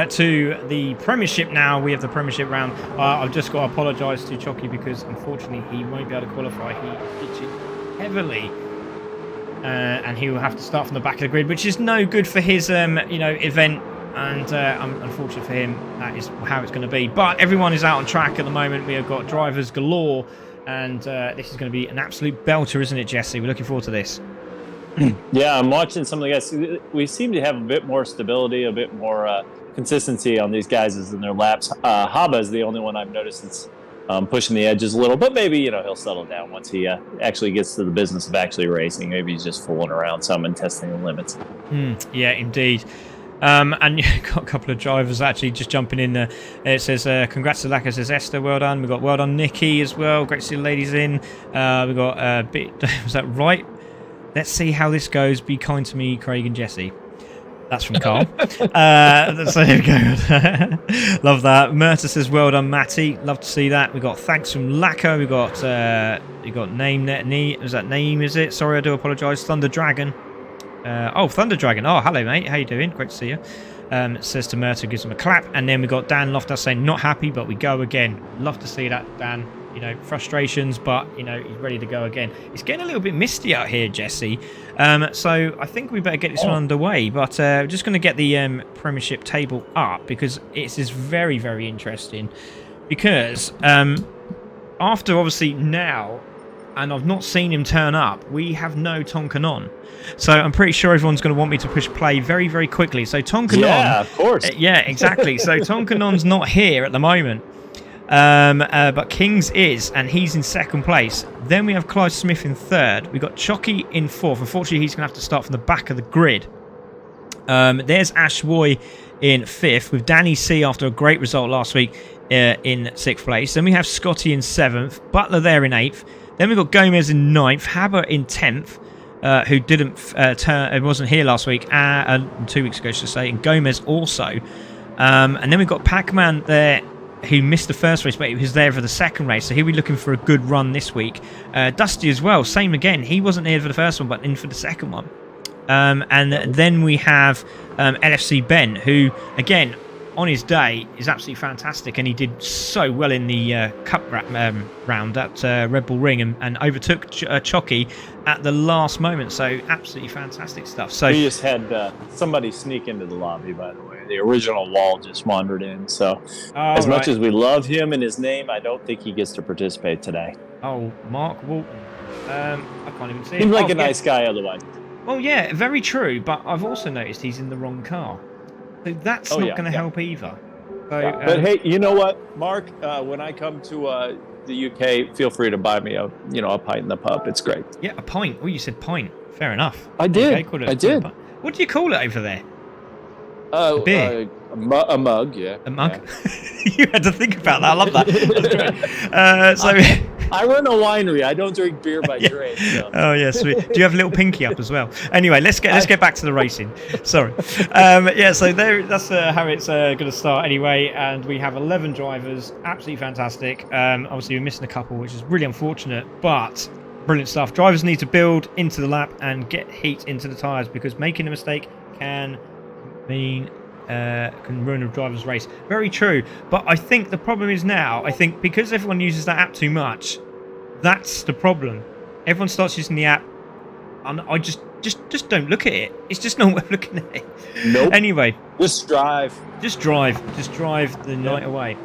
to the Premiership now. We have the Premiership round. I've just got to apologise to Chocky because unfortunately he won't be able to qualify. He pitched heavily and he will have to start from the back of the grid, which is no good for his event, and unfortunately for him that is how it's going to be. But everyone is out on track at the moment. We have got drivers galore and this is going to be an absolute belter, isn't it, Jesse? We're looking forward to this. Yeah, I'm watching some of the guys. We seem to have a bit more stability, a bit more consistency on these guys in their laps. Haba is the only one I've noticed that's pushing the edges a little, but maybe, you know, he'll settle down once he actually gets to the business of actually racing. Maybe he's just fooling around some and testing the limits. Yeah, indeed. And you've got a couple of drivers actually just jumping in there. It says, congrats to Lacko, says Esther, well done. We've got well done Nikki as well. Great to see the ladies in. We've got was that right? Let's see how this goes. Be kind to me, Craig and Jesse. That's from Carl. So here we go. Love that. Murta says, well done, Matty. Love to see that. We got thanks from Lacko. We got name. Is that name? Is it? Sorry, I do apologise. Thunder Dragon. Thunder Dragon. Oh, hello, mate. How you doing? Great to see you. It says to Murta, gives him a clap. And then we got Dan Loftus saying, not happy, but we go again. Love to see that, Dan. You know, frustrations, but, you know, he's ready to go again. It's getting a little bit misty out here, Jesse. So I think we better get this one underway. But we're just going to get the Premiership table up because it's very, very interesting. Because after, obviously, now, and I've not seen him turn up, we have no Tonkanon. So I'm pretty sure everyone's going to want me to push play very, very quickly. So Tonkanon... Yeah, of course. Yeah, exactly. So Tonkanon's not here at the moment. But Kings is, and he's in second place. Then we have Clive Smith in third. We've got Chocky in fourth. Unfortunately, he's going to have to start from the back of the grid. There's Ash Woy in fifth, with Danny C after a great result last week in sixth place. Then we have Scotty in seventh, Butler there in eighth. Then we've got Gomez in ninth, Haber in 10th, who didn't wasn't here last week, 2 weeks ago, should I say, and Gomez also. And then we've got Pac-Man there, who missed the first race, but he was there for the second race, so he'll be looking for a good run this week. Dusty as well, same again. He wasn't here for the first one, but in for the second one. And then we have LFC Ben, who, again, on his day, is absolutely fantastic, and he did so well in the Cup round at Red Bull Ring and overtook Chocky at the last moment, so absolutely fantastic stuff. So we just had somebody sneak into the lobby, by the way. The original wall just wandered in, so as much as we love him and his name, I don't think he gets to participate today. Oh, Mark Walton. I can't even see him. Seems like a nice guy otherwise. Well, yeah, very true, but I've also noticed he's in the wrong car. So that's not going to help either. So, but hey, you know what, Mark? When I come to the UK, feel free to buy me a pint in the pub. It's great. Yeah, a pint. Oh, you said pint. Fair enough. I did. Okay, I did. What do you call it over there? A beer. A mug, yeah. A mug? Yeah. You had to think about that. I love that. That's great. I run a winery. I don't drink beer by trade. So. Oh yeah, sweet. Do you have a little pinky up as well? Anyway, let's get back to the racing. Sorry. Yeah, so that's how it's going to start anyway. And we have 11 drivers. Absolutely fantastic. Obviously, we're missing a couple, which is really unfortunate, but brilliant stuff. Drivers need to build into the lap and get heat into the tyres, because making a mistake can ruin a driver's race. Very true. But I think the problem is now, because everyone uses that app too much, that's the problem. Everyone starts using the app, and I just don't look at it. It's just not worth looking at it. Nope. Anyway, just drive the night away.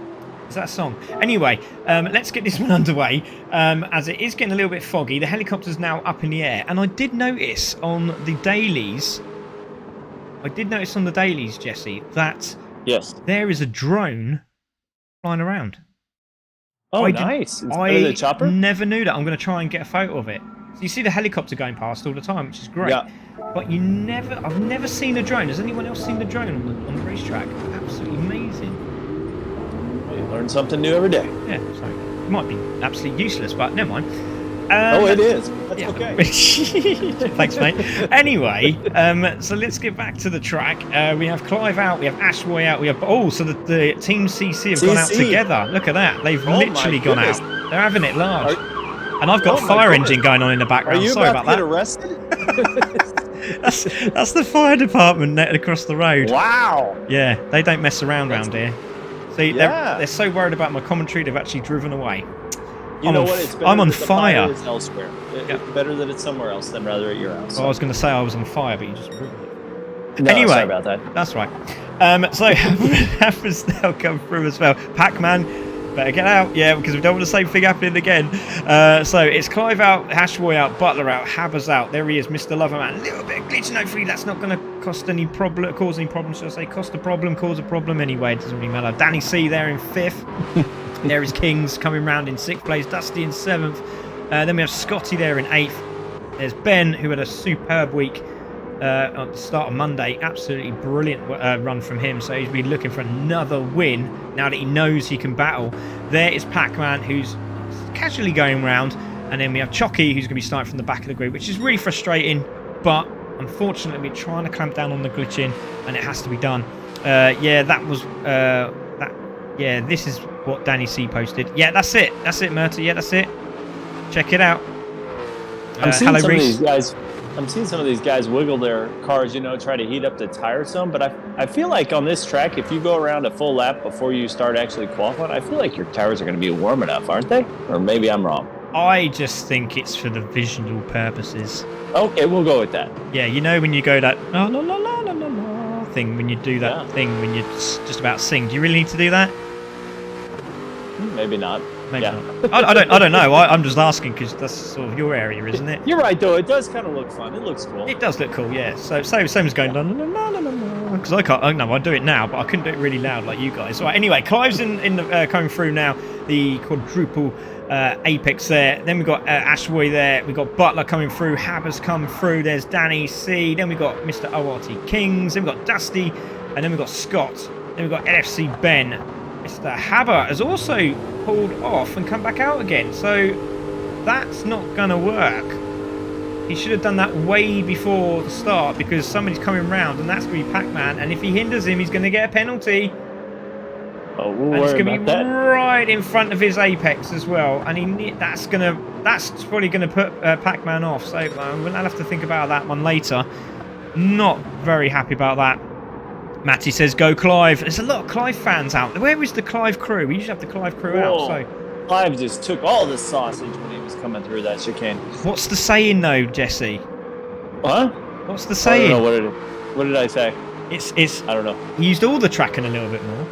Is that a song? Anyway, let's get this one underway, as it is getting a little bit foggy. The helicopter's now up in the air, and I did notice on the dailies, Jesse, that there is a drone flying around. Oh, nice. It's better than a chopper? Never knew that. I'm going to try and get a photo of it. So you see the helicopter going past all the time, which is great. Yeah. But I've never seen a drone. Has anyone else seen the drone on the racetrack? Absolutely amazing. You learn something new every day. Yeah, so it might be absolutely useless, but never mind. It is. That's okay. Thanks, mate. Anyway, so let's get back to the track. We have Clive out. We have Ash Woy out. We have so the Team CC have gone out together. Look at that. They've literally gone out. They're having it large. And I've got a fire engine going on in the background. Sorry about that. Are you about to get arrested? that's the fire department netted across the road. Wow. Yeah, they don't mess around here. See, they're so worried about my commentary, they've actually driven away. You know what? It's better I'm on that the fire. Is elsewhere. It's better that it's somewhere else than rather at your house. Well, I was going to say I was on fire, but you just proved it. No, anyway, sorry about that. That's right. So Haver's now come through as well. Pac-Man, better get out, because we don't want the same thing happening again. So it's Clive out, Ash Woy out, Butler out, Haber's out. There he is, Mr. Loverman. A little bit of glitching. Hopefully that's not going to cause any problem. Should I say? Cost a problem, cause a problem. Anyway, it doesn't really matter. Danny C there in 5th. There is Kings coming round in 6th place. Dusty in 7th. Then we have Scotty there in 8th. There's Ben, who had a superb week at the start of Monday. Absolutely brilliant run from him. So he's been looking for another win now that he knows he can battle. There is Pac-Man, who's casually going round. And then we have Chocky, who's going to be starting from the back of the grid, which is really frustrating. But unfortunately, we're trying to clamp down on the glitching, and it has to be done. Yeah, that was that. Yeah, this is what Danny C posted. Yeah, that's it. That's it, Murta. Yeah, that's it. Check it out. I'm seeing hello, some Reese. of these guys. I'm seeing some of these guys wiggle their cars, try to heat up the tire some. But I feel like on this track, if you go around a full lap before you start actually qualifying, I feel like your tires are going to be warm enough, aren't they? Or maybe I'm wrong. I just think it's for the visual purposes. Okay, we'll go with that. Yeah, when you go that la la la la la la thing, when you do that thing when you just about sing. Do you really need to do that? Maybe not. Maybe not. I don't know. I'm just asking because that's sort of your area, isn't it? You're right, though. It does kind of look fun. It looks cool. It does look cool, yeah. So same as going la la la la la la. Because I can't. I know I do it now, but I couldn't do it really loud like you guys. Right. Anyway, Clive's in the coming through now. The quadruple apex there. Then we've got Ashboy there. We've got Butler coming through. Habber's come through. There's Danny C. Then we've got Mr. ORT Kings. Then we've got Dusty. And then we've got Scott. Then we've got LFC Ben. Mr. Haber has also pulled off and come back out again. So that's not going to work. He should have done that way before the start because somebody's coming round and that's going to be Pac-Man. And if he hinders him, he's going to get a penalty. Oh, we'll and it's worry going to be about that. right in front of his apex as well. And that's probably going to put Pac-Man off. So we'll have to think about that one later. Not very happy about that. Matty says, go Clive. There's a lot of Clive fans out there. Where is the Clive crew? We usually have the Clive crew out. So Clive just took all the sausage when he was coming through that chicane. what's the saying, though, Jesse? Huh? What's the I saying? don't know. What did I say? It's. I don't know. He used all the tracking a little bit more.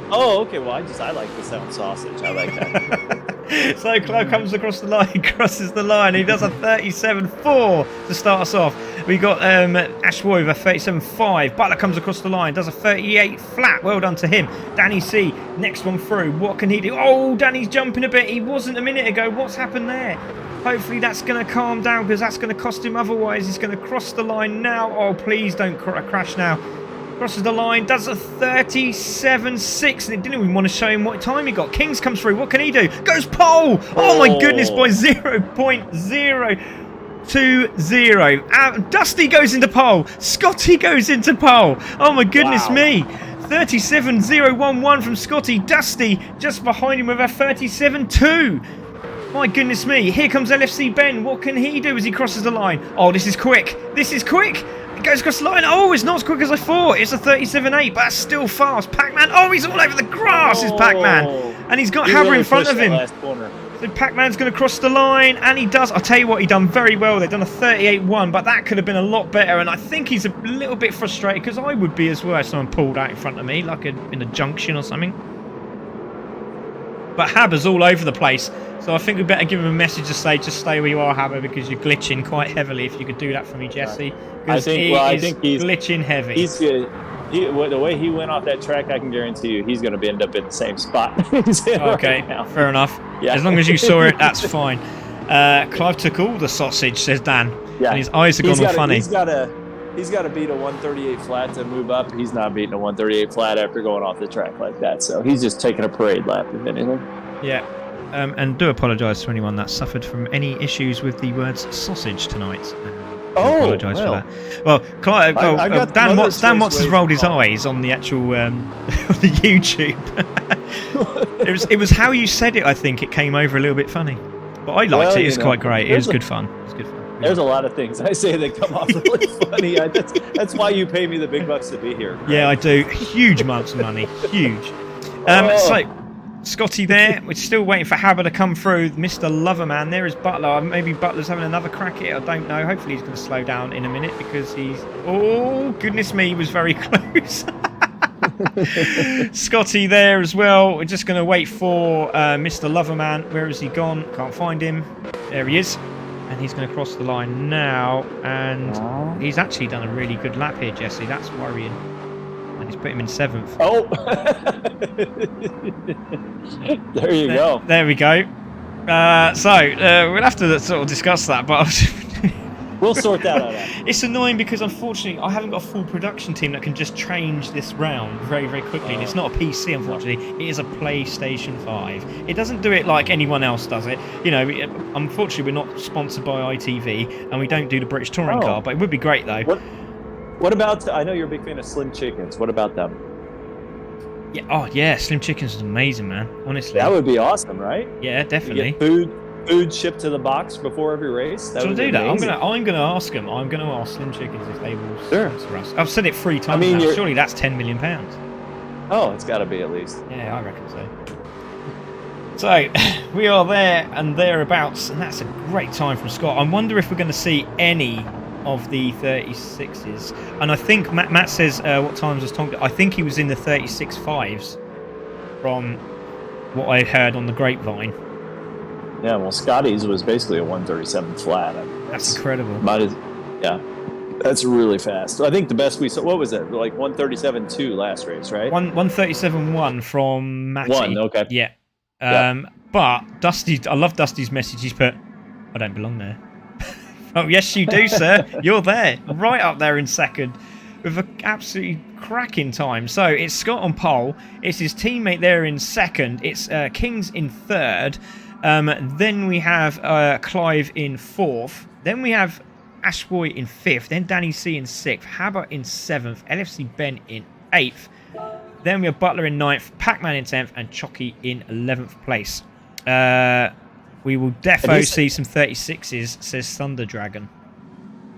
Oh, okay. Well, I like the sound sausage. I like that. So Clive comes across the line, crosses the line. He does a 37.4 to start us off. We got Ashboy with a 37.5. Butler comes across the line, does a 38 flat. Well done to him. Danny C, next one through. What can he do? Oh, Danny's jumping a bit. He wasn't a minute ago. What's happened there? Hopefully that's going to calm down because that's going to cost him. Otherwise, he's going to cross the line now. Oh, please don't crash now. Crosses the line, does a 37.6, and it didn't even want to show him what time he got. Kings comes through, what can he do? Goes pole! Oh my goodness, by 0.020. Dusty goes into pole. Scotty goes into pole. Oh my goodness me. 37.011 from Scotty. Dusty just behind him with a 37.2. My goodness me. Here comes LFC Ben. What can he do as he crosses the line? Oh, this is quick. This is quick. It goes across the line. Oh, it's not as quick as I thought. It's a 37.8, but that's still fast. Pac-Man. Oh, he's all over the grass, is Pac-Man. And he's got Haber in front of him. So Pac-Man's going to cross the line, and he does. I'll tell you what, he done very well. They've done a 38.1, but that could have been a lot better. And I think he's a little bit frustrated, because I would be as well if someone pulled out in front of me, like in a junction or something. But Haber's all over the place. So I think we better give him a message to say, just stay where you are, Haber, because you're glitching quite heavily. If you could do that for me, Jesse. I think he's glitching heavy. He's good. The way he went off that track, I can guarantee you he's going to end up in the same spot. Okay, right fair enough. Yeah. As long as you saw it, that's fine. Clive took all the sausage, says Dan. Yeah. And his eyes are gone all funny. He's got to beat a 138 flat to move up. He's not beating a 138 flat after going off the track like that. So he's just taking a parade lap, if anything. Yeah. And do apologise to anyone that suffered from any issues with the words sausage tonight. Apologise for that. Well, Clive, Dan Watts has rolled his eyes on the actual on the YouTube. it was how you said it. I think it came over a little bit funny, but I liked it. It's quite great. It was good fun. It was good fun. There's a lot of things I say that come off really funny. That's why you pay me the big bucks to be here. Right? Yeah, I do. Huge amounts of money. Huge. So. Scotty there. We're still waiting for Haber to come through. Mr. Loverman. There is Butler. Maybe Butler's having another crack at it. I don't know. Hopefully he's going to slow down in a minute because he's... Oh, goodness me. He was very close. Scotty there as well. We're just going to wait for Mr. Loverman. Where has he gone? Can't find him. There he is. And he's going to cross the line now. And he's actually done a really good lap here, Jesse. That's worrying. And he's put him in 7th. Oh! There you go. There we go. So we'll have to sort of discuss that, but We'll sort that out. It's annoying because unfortunately I haven't got a full production team that can just change this round very, very quickly. And it's not a PC, unfortunately. It is a PlayStation 5. It doesn't do it like anyone else does it. You know, unfortunately we're not sponsored by ITV and we don't do the British touring car, but it would be great though. What about? I know you're a big fan of Slim Chickens. What about them? Yeah. Oh yeah, Slim Chickens is amazing, man. Honestly. That would be awesome, right? Yeah, definitely. You get food shipped to the box before every race. Should I do that? I'm gonna ask them. I'm gonna ask Slim Chickens if they will sponsor us. I've said it 3 times now. Surely that's £10 million. Oh, it's got to be at least. Yeah, I reckon so. So we are there and thereabouts, and that's a great time from Scott. I wonder if we're going to see any of the 36s. And I think Matt says what times was Tom? I think he was in the 36.5s from what I heard on the grapevine. Yeah, well, Scotty's was basically a 137 flat. I mean, that's incredible. Yeah, that's really fast. I think the best we saw, what was it? Like 137.2 last race, right? 137.1 from Matty. 1, okay. Yeah. But Dusty, I love Dusty's message. He's put, I don't belong there. Oh, yes, you do, sir. You're there. Right up there in second with an absolutely cracking time. So it's Scott on pole. It's his teammate there in second. It's Kings in third. Then we have Clive in fourth. Then we have Ashboy in fifth. Then Danny C in sixth. Habba in seventh. LFC Ben in eighth. Then we have Butler in ninth. Pac-Man in 10th. And Chocky in 11th place. We will defo see some 36s, says Thunder Dragon.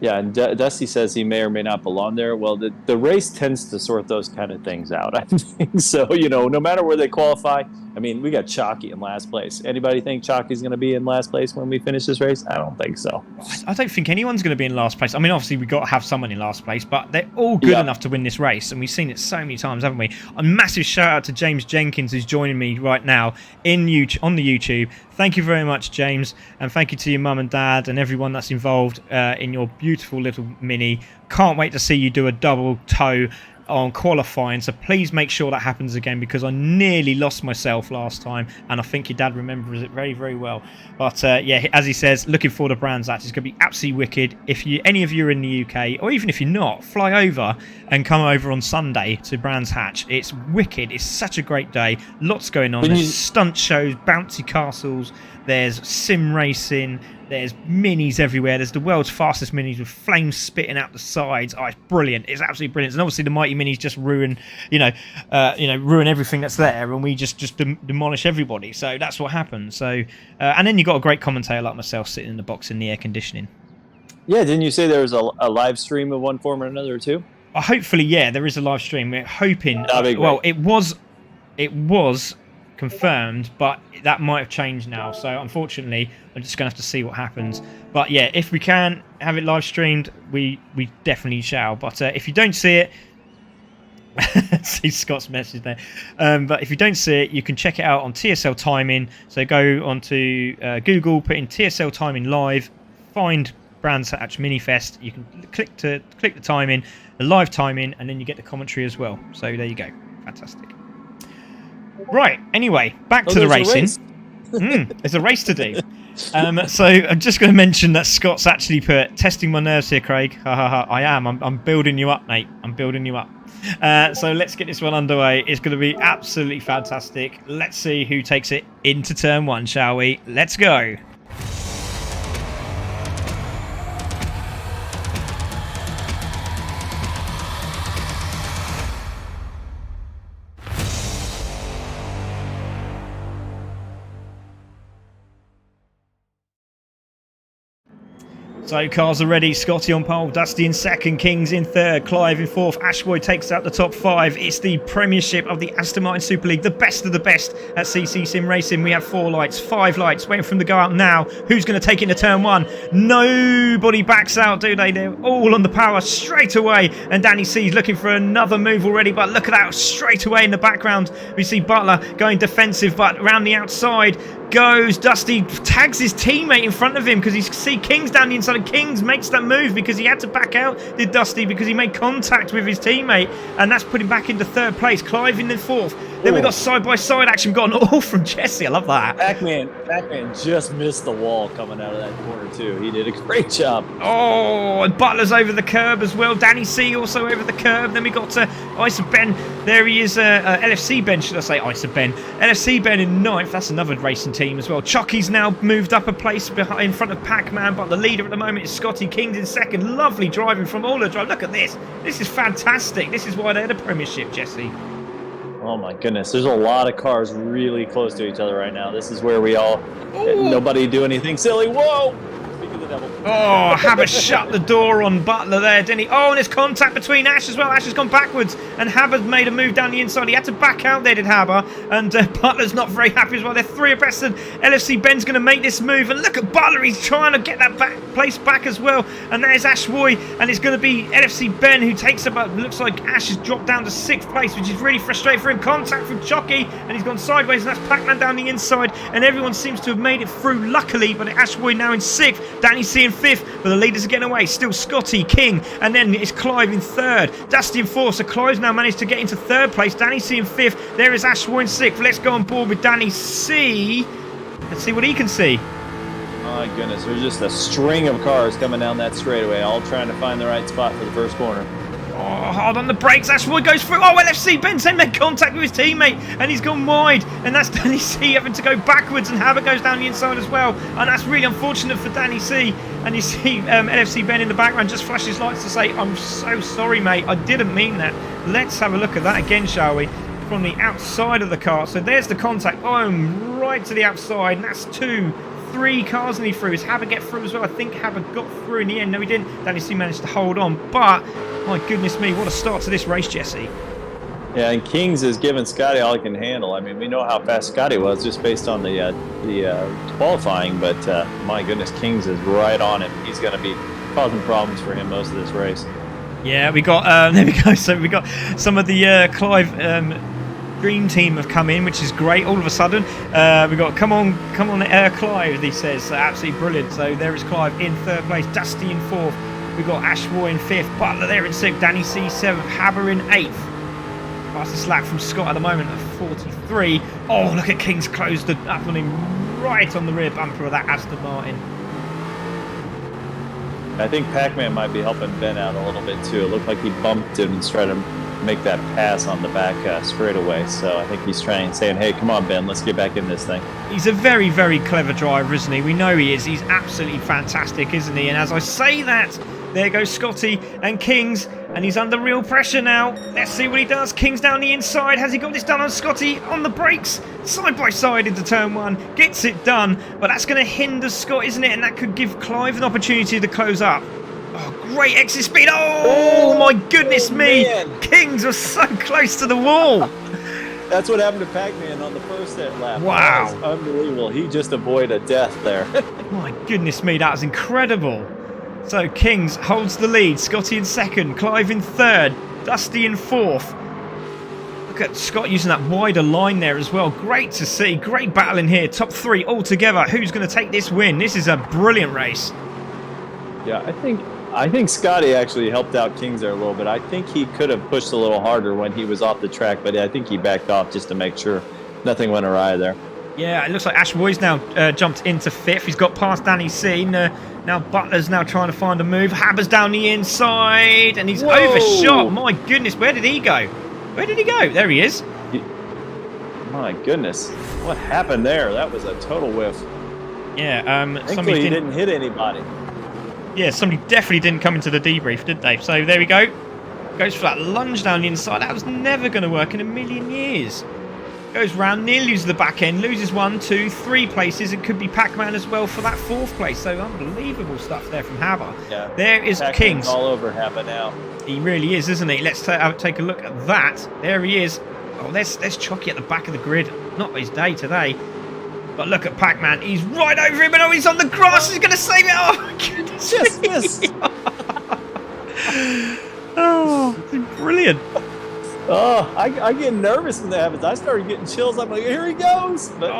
Yeah, and Dusty says he may or may not belong there. Well, the race tends to sort those kind of things out, I think. So, you know, no matter where they qualify, I mean, we got Chalky in last place. Anybody think Chalky's going to be in last place when we finish this race? I don't think so. I don't think anyone's going to be in last place. I mean, obviously, we've got to have someone in last place, but they're all good enough to win this race, and we've seen it so many times, haven't we? A massive shout-out to James Jenkins, who's joining me right now on the YouTube. Thank you very much, James, and thank you to your mum and dad and everyone that's involved in your beautiful little Mini. Can't wait to see you do a double toe on qualifying, so please make sure that happens again, because I nearly lost myself last time, and I think your dad remembers it very, very well. But yeah, as he says, looking forward to Brands Hatch. It's going to be absolutely wicked. If any of you are in the UK, or even if you're not, fly over and come over on Sunday to Brands Hatch. It's wicked. It's such a great day. Lots going on. There's stunt shows, bouncy castles, there's sim racing, there's minis everywhere. There's the world's fastest minis with flames spitting out the sides. Oh, it's brilliant. It's absolutely brilliant. And obviously the mighty minis just ruin, ruin everything that's there, and we just demolish everybody. So that's what happens. So, and then you got a great commentator like myself sitting in the box in the air conditioning. Yeah, didn't you say there was a live stream of one form or another too? Hopefully, yeah, there is a live stream. We're hoping. Well, it was confirmed, but that might have changed now, so unfortunately I'm just gonna have to see what happens. But yeah, if we can have it live streamed, we definitely shall. But if you don't see it, see Scott's message there, but if you don't see it, you can check it out on TSL Timing. So go onto Google, put in TSL Timing live, find Brands Hatch Mini Fest. You can click the timing, the live timing, and then you get the commentary as well. So there you go. Fantastic. Right, anyway, back to the racing. There's a race to do. So I'm just going to mention that Scott's actually put, testing my nerves here, Craig. Ha ha ha. I am. I'm building you up, mate. I'm building you up. So let's get this one underway. It's going to be absolutely fantastic. Let's see who takes it into turn one, shall we? Let's go. So cars are ready. Scotty on pole, Dusty in second, Kings in third, Clive in fourth, Ashboy takes out the top five. It's the Premiership of the Aston Martin Super League, the best of the best at CC Sim Racing. We have 4 lights, 5 lights, waiting for them to go out now. Who's going to take it into turn one? Nobody backs out, do they? They're all on the power straight away. And Danny C's looking for another move already, but look at that, straight away in the background. We see Butler going defensive, but around the outside goes Dusty, tags his teammate in front of him because he see Kings down the inside, and Kings makes that move because he had to back out, did Dusty, because he made contact with his teammate, and that's put him back into third place. Clive in the fourth, Then we got side-by-side action. We got an all from Jesse. I love that. Pac-Man just missed the wall coming out of that corner too. He did a great job. Oh, and Butler's over the curb as well. Danny C also over the curb. Then we got Isa Ben. There he is. LFC Ben, should I say? Isa Ben. LFC Ben in 9th. That's another racing team as well. Chucky's now moved up a place in front of Pac-Man, but the leader at the moment is Scotty Kings in 2nd. Lovely driving from all the drive. Look at this. This is fantastic. This is why they're the Premiership, Jesse. Oh my goodness, there's a lot of cars really close to each other right now. This is where we all, nobody do anything silly. Whoa! Speak of the devil. Oh, Habber shut the door on Butler there, didn't he? Oh, and there's contact between Ash as well. Ash has gone backwards, and Habber's made a move down the inside. He had to back out there, did Habber, and Butler's not very happy as well. They're 3 abreast, and LFC Ben's going to make this move, and look at Butler. He's trying to get that place back as well, and there's Ash Roy, and it's going to be LFC Ben who takes about, looks like Ash has dropped down to 6th place, which is really frustrating for him. Contact from Chucky, and he's gone sideways, and that's Pac-Man down the inside, and everyone seems to have made it through, luckily, but Ash Roy now in 6th, Danny C in 5th, but the leaders are getting away. Still Scotty, King, and then it's Clive in 3rd. Dusty in 4th, so Clive's now managed to get into 3rd place. Danny C in 5th. There is Ash Roy in 6th. Let's go on board with Danny C. Let's see what he can see. My goodness, there's just a string of cars coming down that straightaway, all trying to find the right spot for the first corner. Oh, hard on the brakes. Ash Roy goes through. Oh, LFC Ben's then made contact with his teammate, and he's gone wide. And that's Danny C having to go backwards, and Habber goes down the inside as well. And that's really unfortunate for Danny C. And you see LFC Ben in the background just flash his lights to say, I'm so sorry, mate. I didn't mean that. Let's have a look at that again, shall we? From the outside of the car. So there's the contact. Oh, right to the outside. And that's 2, 3 cars nearly through. Is Habber get through as well? I think Habber got through in the end. No, he didn't. Danny C managed to hold on. But, my goodness me, what a start to this race, Jesse. Yeah, and Kings is giving Scotty all he can handle. I mean, we know how fast Scotty was just based on the qualifying, but my goodness, Kings is right on him. He's going to be causing problems for him most of this race. Yeah, we got, there we go. So we got some of the Clive Dream Team have come in, which is great. All of a sudden, we got come on, Clive. He says absolutely brilliant. So there is Clive in 3rd place, Dusty in 4th. We got Ash Roy in 5th, Butler there in 6th, Danny C 7th, Habber in 8th. Fastest lap from Scott at the moment at 43. Oh, look at Kings closed up on him right on the rear bumper of that Aston Martin. I think Pac-Man might be helping Ben out a little bit too. It looked like he bumped him and tried to make that pass on the back straightaway. So I think he's saying, hey, come on, Ben, let's get back in this thing. He's a very, very clever driver, isn't he? We know he is. He's absolutely fantastic, isn't he? And as I say that, there goes Scotty and Kings, and he's under real pressure now. Let's see what he does. Kings down the inside. Has he got this done on Scotty? On the brakes, side by side into turn 1. Gets it done, but that's going to hinder Scott, isn't it? And that could give Clive an opportunity to close up. Oh, great exit speed. Oh my goodness me. Man. Kings was so close to the wall. That's what happened to Pac-Man on the first lap. Wow. That was unbelievable. He just avoided death there. My goodness me, that was incredible. So Kings holds the lead. Scotty in 2nd, Clive in 3rd, Dusty in 4th. Look at Scott using that wider line there as well. Great to see. Great battle in here. Top 3 all together. Who's going to take this win? This is a brilliant race. Yeah, I think Scotty actually helped out Kings there a little bit. I think he could have pushed a little harder when he was off the track, but I think he backed off just to make sure nothing went awry there. Yeah, it looks like Ash Roy's now jumped into 5th. He's got past Danny C. Now Butler's now trying to find a move. Habber's down the inside, and he's overshot. My goodness, where did he go? Where did he go? There he is. My goodness, what happened there? That was a total whiff. Yeah, thankfully he didn't hit anybody. Yeah, somebody definitely didn't come into the debrief, did they? So there we go. Goes for that lunge down the inside. That was never going to work in a million years. Goes round, nearly loses the back end, loses 1, 2, 3 places. It could be Pac-Man as well for that 4th place. So unbelievable stuff there from Habber. Yeah. There is Pac-Man's Kings. all over Habber now. He really is, isn't he? Let's take a look at that. There he is. Oh, there's Chucky at the back of the grid. Not his day today. But look at Pac-Man. He's right over him, and oh, he's on the grass. He's going to save it. Oh, my goodness. Just missed. Oh, brilliant. Oh, I get nervous when that happens. I started getting chills. I'm like, here he goes. But,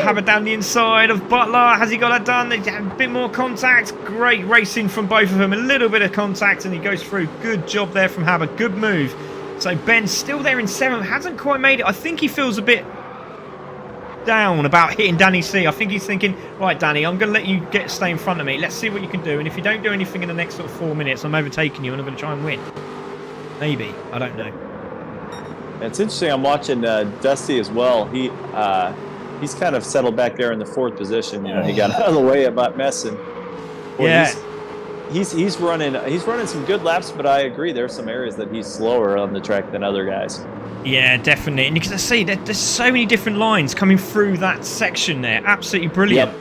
Have it down the inside of Butler. Has he got that done? They have a bit more contact. Great racing from both of them. A little bit of contact, and he goes through. Good job there from Habber. Good move. So Ben's still there in 7th, hasn't quite made it. I think he feels a bit down about hitting Danny C. I think he's thinking, right, Danny, I'm going to let you stay in front of me. Let's see what you can do. And if you don't do anything in the next sort of 4 minutes, I'm overtaking you and I'm going to try and win. Maybe. I don't know. It's interesting. I'm watching Dusty as well. He's kind of settled back there in the 4th position. You know, he got out of the way about messing. Boy, yeah. He's running some good laps, but I agree there's some areas that he's slower on the track than other guys. Yeah, definitely. And you can see there's so many different lines coming through that section there. Absolutely brilliant. Yep.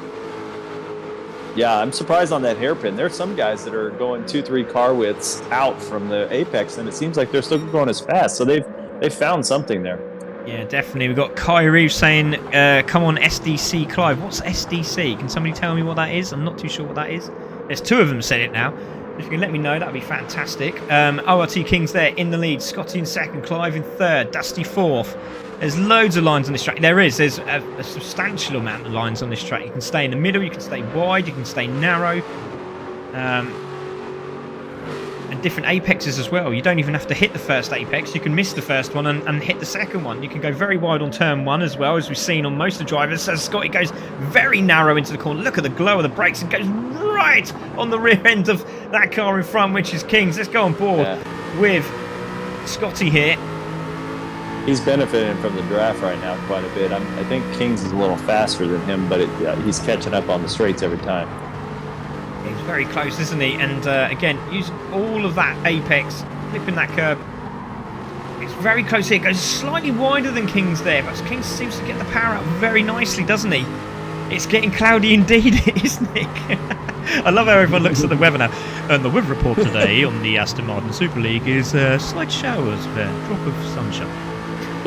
Yeah, I'm surprised on that hairpin. There's some guys that are going 2-3 car widths out from the apex, and it seems like they're still going as fast. So they've found something there. Yeah, definitely. We've got Kyrie saying, come on, SDC Clive. What's SDC? Can somebody tell me what that is? I'm not too sure what that is. There's 2 of them said it now. If you can let me know, that would be fantastic. ORT King's there in the lead. Scotty in 2nd, Clive in 3rd, Dusty 4th. There's loads of lines on this track. There's a substantial amount of lines on this track. You can stay in the middle, you can stay wide, you can stay narrow. And different apexes as well. You don't even have to hit the first apex. You can miss the first one and hit the second one. You can go very wide on turn 1 as well, as we've seen on most of the drivers. As Scotty goes very narrow into the corner. Look at the glow of the brakes and goes right on the rear end of that car in front, which is Kings. Let's go on board with Scotty here. He's benefiting from the draft right now quite a bit. I think Kings is a little faster than him, but he's catching up on the straights every time. He's very close, isn't he? And again, use all of that apex, flipping that curb. It's very close here. It goes slightly wider than Kings there, but Kings seems to get the power out very nicely, doesn't he? It's getting cloudy indeed, isn't it? I love how everyone looks at the weather now. And the weather report today on the Aston Martin Super League is slight showers with a drop of sunshine.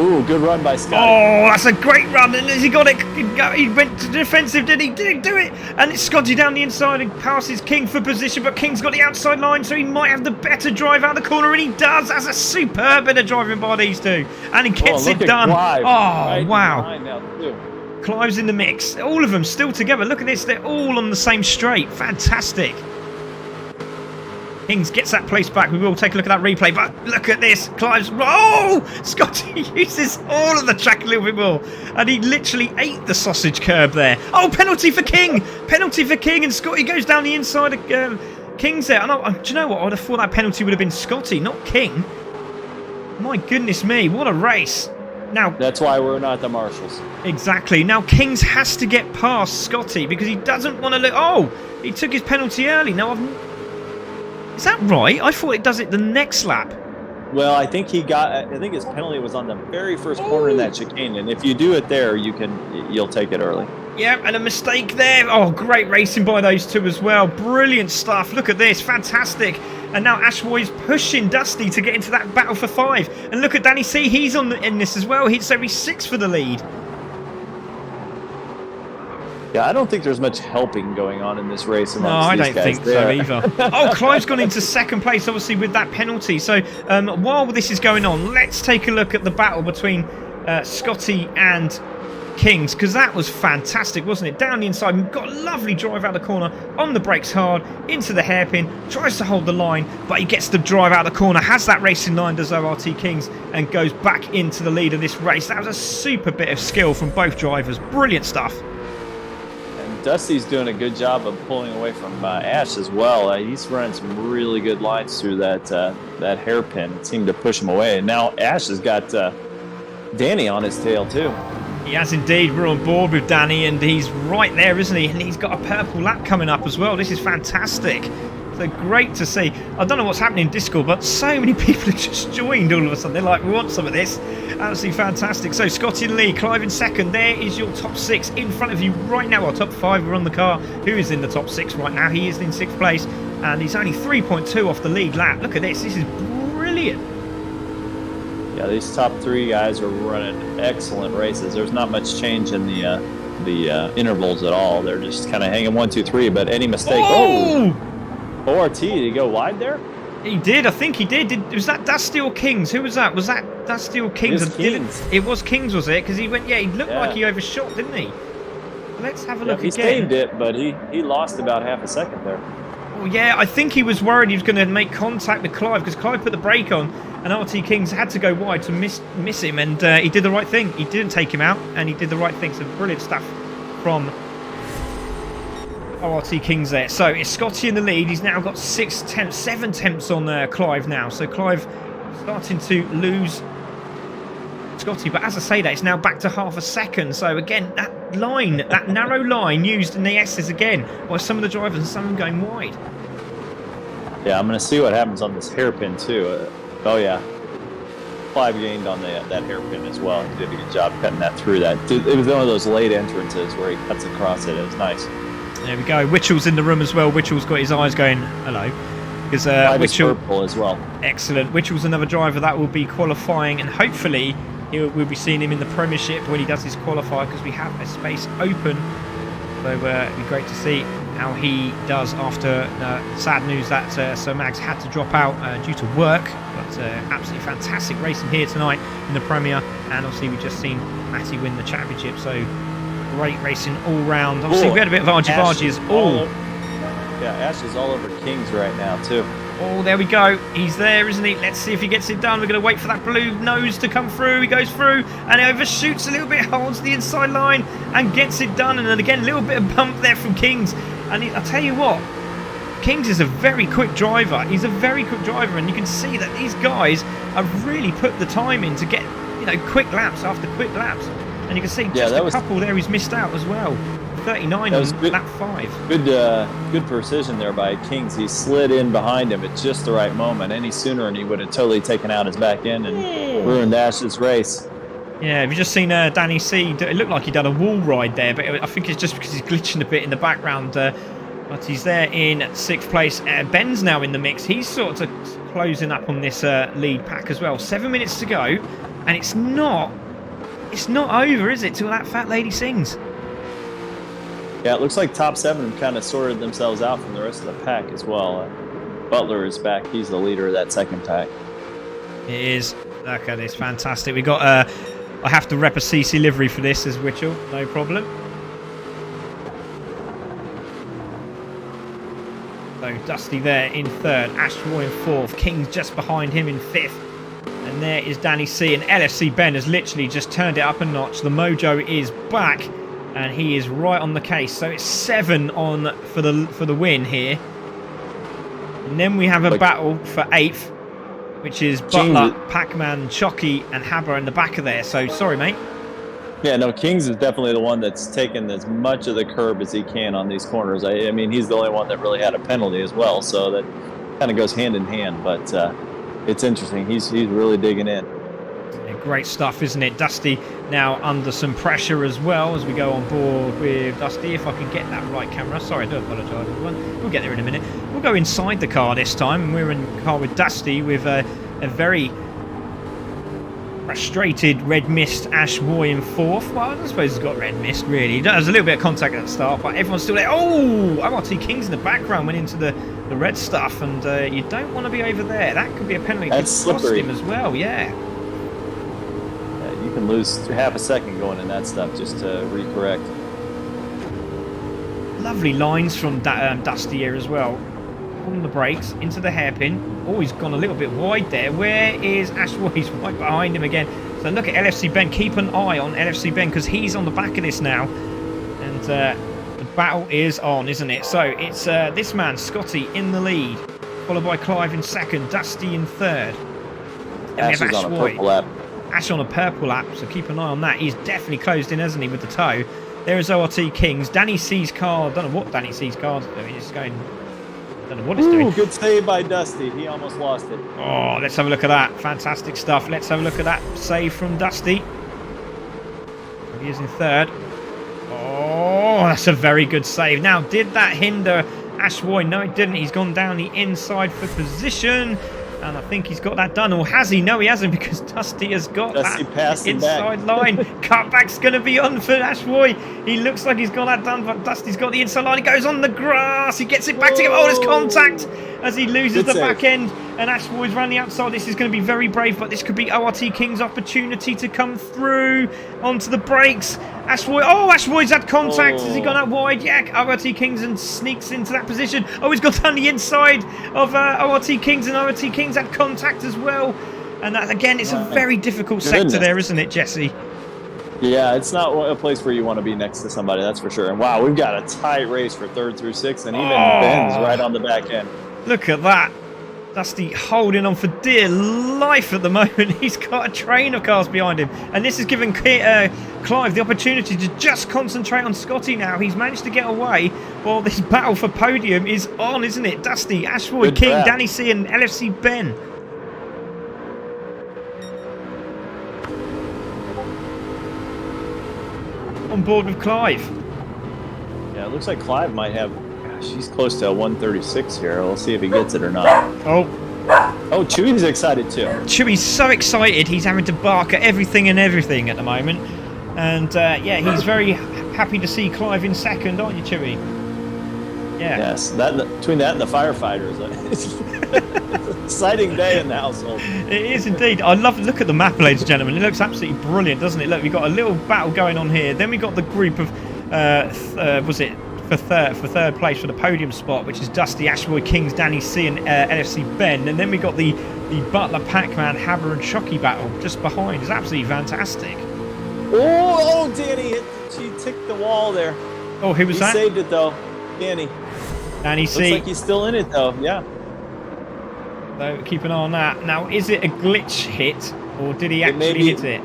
Ooh, good run by Scotty. Oh, that's a great run. And as he got it, he went to defensive, did he? Did he do it? And it's Scotty down the inside and passes King for position, but King's got the outside line, so he might have the better drive out the corner, and he does. That's a superb bit of driving by these 2. And he gets it done. Clive. Oh, wow. Now, Clive's in the mix. All of them still together. Look at this. They're all on the same straight. Fantastic. Kings gets that place back. We will take a look at that replay, but look at this. Clive's... Oh! Scotty uses all of the track a little bit more, and he literally ate the sausage curb there. Oh, penalty for King! Penalty for King, and Scotty goes down the inside of King's there. And do you know what? I would have thought that penalty would have been Scotty, not King. My goodness me, what a race. Now, that's why we're not the marshals. Exactly. Now Kings has to get past Scotty because he doesn't want to look... Oh! He took his penalty early. Now, is that right? I thought it does it the next lap. Well, I think his penalty was on the very first corner in that chicane, and if you do it there, you'll take it early. Yeah, and a mistake there. Oh, great racing by those 2 as well. Brilliant stuff. Look at this. Fantastic. And now Ashboy's pushing Dusty to get into that battle for 5. And look at Danny C. He's in this as well. So he's 6 for the lead. Yeah, I don't think there's much helping going on in this race amongst these guys. No, I don't think so either. Oh, Clive's gone into 2nd place, obviously, with that penalty. So while this is going on, let's take a look at the battle between Scotty and Kings, because that was fantastic, wasn't it? Down the inside, got a lovely drive out the corner, on the brakes hard, into the hairpin, tries to hold the line, but he gets the drive out the corner, has that racing line, does ORT Kings, and goes back into the lead of this race. That was a super bit of skill from both drivers. Brilliant stuff. Dusty's doing a good job of pulling away from Ash as well. He's running some really good lines through that hairpin. It seemed to push him away. And now Ash has got Danny on his tail too. He has indeed. We're on board with Danny, and he's right there, isn't he? And he's got a purple lap coming up as well. This is fantastic. So great to see. I don't know what's happening in Discord, but so many people have just joined all of a sudden. They're like, we want some of this. Absolutely fantastic. So Scotty in the lead, Clive in 2nd. There is your top 6 in front of you right now. Our top 5 are on the car. Who is in the top 6 right now? He is in 6th place, and he's only 3.2 off the lead lap. Look at this. This is brilliant. Yeah, these top 3 guys are running excellent races. There's not much change in the intervals at all. They're just kind of hanging 1, 2, 3. But any mistake, ORT, did he go wide there? He did, I think he did. Was that Dusty or Kings? Who was that? Was that Dusty or Kings? It was Kings, was it? Because he went, he looked like he overshot, didn't he? Let's have a look again. He saved it, but he lost about half a second there. Well, yeah, I think he was worried he was going to make contact with Clive, because Clive put the brake on, and RT Kings had to go wide to miss him, and he did the right thing. He didn't take him out, and he did the right thing. So brilliant stuff from RT Kings there. So it's Scotty in the lead. He's now got 7 tenths on Clive now. So Clive starting to lose Scotty, but as I say that, it's now back to half a second. So again, that line, that narrow line used in the S's again by some of the drivers and some of them going wide. Yeah, I'm going to see what happens on this hairpin too. Oh yeah, Clive gained on that hairpin as well. He did a good job cutting that through that. It was one of those late entrances where he cuts across it. It was nice. There we go. Witchell's in the room as well. Witchell's got his eyes going hello. Because Witchell purple as well. Excellent. Witchell's another driver that will be qualifying, and hopefully we'll be seeing him in the Premiership when he does his qualifier, because we have a space open. So it'd be great to see how he does after sad news that Sir Mags had to drop out due to work. But absolutely fantastic racing here tonight in the Premier, and obviously we've just seen Matty win the championship. So great racing all round. Obviously we had a bit of argy-bargy as all. Yeah, Ash is all over Kings right now too. Oh, there we go. He's there, isn't he? Let's see if he gets it done. We're going to wait for that blue nose to come through. He goes through and overshoots a little bit, holds the inside line and gets it done. And then again, a little bit of bump there from Kings. And I'll tell you what, Kings is a very quick driver. He's a very quick driver, and you can see that these guys have really put the time in to get, quick laps after quick laps. And you can see just a couple there he's missed out as well. 39 on lap 5. Good precision there by Kings. He slid in behind him at just the right moment. Any sooner and he would have totally taken out his back end and ruined Ash's race. Yeah, have you just seen Danny C? It looked like he done a wall ride there, but I think it's just because he's glitching a bit in the background. But he's there in 6th place. Ben's now in the mix. He's sort of closing up on this lead pack as well. 7 minutes to go, and it's not over, is it, till that fat lady sings? Yeah, it looks like top 7 kind of sorted themselves out from the rest of the pack as well. Butler is back. He's the leader of that second pack. It is. Look at this. Fantastic. We got I have to rep a CC livery for this as Witchell. No problem. So Dusty there in 3rd. Ashroy in 4th. King's just behind him in 5th. And there is Danny C. And LFC Ben has literally just turned it up a notch. The mojo is back. And he is right on the case. So it's 7 on for the win here. And then we have a battle for 8th, which is Butler, Pac-Man, Chucky, and Haber in the back of there. So sorry, mate. Yeah, no, Kings is definitely the one that's taken as much of the curb as he can on these corners. I mean, he's the only one that really had a penalty as well. So that kind of goes hand in hand. But it's interesting. He's really digging in. Great stuff, isn't it? Dusty now under some pressure as well as we go on board with Dusty. If I can get that right camera. Sorry, I do apologise, everyone. We'll get there in a minute. We'll go inside the car this time, and we're in the car with Dusty with a very frustrated Red Mist Ash Boy in 4th. Well, I suppose he's got Red Mist, really. There's a little bit of contact at the start, but everyone's still there. Oh! MRT Kings in the background went into the red stuff, and you don't want to be over there. That could be a penalty. That's slippery. Him as well, yeah. You can lose half a second going in that stuff just to recorrect. Lovely lines from Dusty here as well. On the brakes, into the hairpin. Oh, he's gone a little bit wide there. Where is Ashwood? He's right behind him again. So look at LFC Ben. Keep an eye on LFC Ben because he's on the back of this now. And the battle is on, isn't it? So it's this man, Scotty, in the lead. Followed by Clive in 2nd. Dusty in 3rd. Ash is on a purple lap. Ash on a purple lap, so keep an eye on that. He's definitely closed in, hasn't he, with the toe. There is ORT Kings. Danny C's car. I don't know what Danny C's car's doing. It's going. I don't know what it's doing. Good save by Dusty. He almost lost it. Oh, let's have a look at that. Fantastic stuff. Let's have a look at that save from Dusty. He is in 3rd. Oh, that's a very good save. Now, did that hinder Ashwoy? No, it didn't. He's gone down the inside for position. And I think he's got that done. Or has he? No, he hasn't, because Dusty has got that inside line. Cutback's going to be on for Ashwoy. He looks like he's got that done, but Dusty's got the inside line. He goes on the grass. He gets it back together. Oh, there's contact as he loses the back end. And Ashwoy's around the outside. This is going to be very brave, but this could be ORT King's opportunity to come through onto the brakes. Ashwoy. Oh, Ashwoy's had contact. Has he gone out wide? Yeah, ORT Kings and sneaks into that position. Oh, he's got down the inside of ORT Kings, and ORT Kings had contact as well. And that, again, it's a very difficult sector there, isn't it, Jesse? Yeah, it's not a place where you want to be next to somebody, that's for sure. And wow, we've got a tight race for 3rd through 6th, and even Ben's right on the back end. Look at that. Dusty holding on for dear life at the moment. He's got a train of cars behind him. And this has given Clive the opportunity to just concentrate on Scotty now. He's managed to get away while this battle for podium is on, isn't it? Dusty, Ashwood, King, Danny C and LFC Ben. On board with Clive. Yeah, it looks like Clive might have... Gosh, he's close to a 136 here. We'll see if he gets it or not. Oh, Chewy's excited too. Chewy's so excited. He's having to bark at everything and everything at the moment. And yeah, he's very happy to see Clive in 2nd, aren't you, Chewy? Yeah. Yes, between that and the firefighters, it's an exciting day in the household. It is indeed. I look at the map, ladies and gentlemen. It looks absolutely brilliant, doesn't it? Look, we've got a little battle going on here. Then we've got the group of, was it for third place for the podium spot, which is Dusty, Ashboy, Kings, Danny C and LFC Ben. And then we got the Butler, Pac-Man, Haber and Shocky battle just behind. It's absolutely fantastic. Oh, Danny she ticked the wall there. Oh, who was that? He saved it though. Danny C. Looks like he's still in it though, yeah. So keep an eye on that. Now, is it a glitch hit, or did he actually hit it?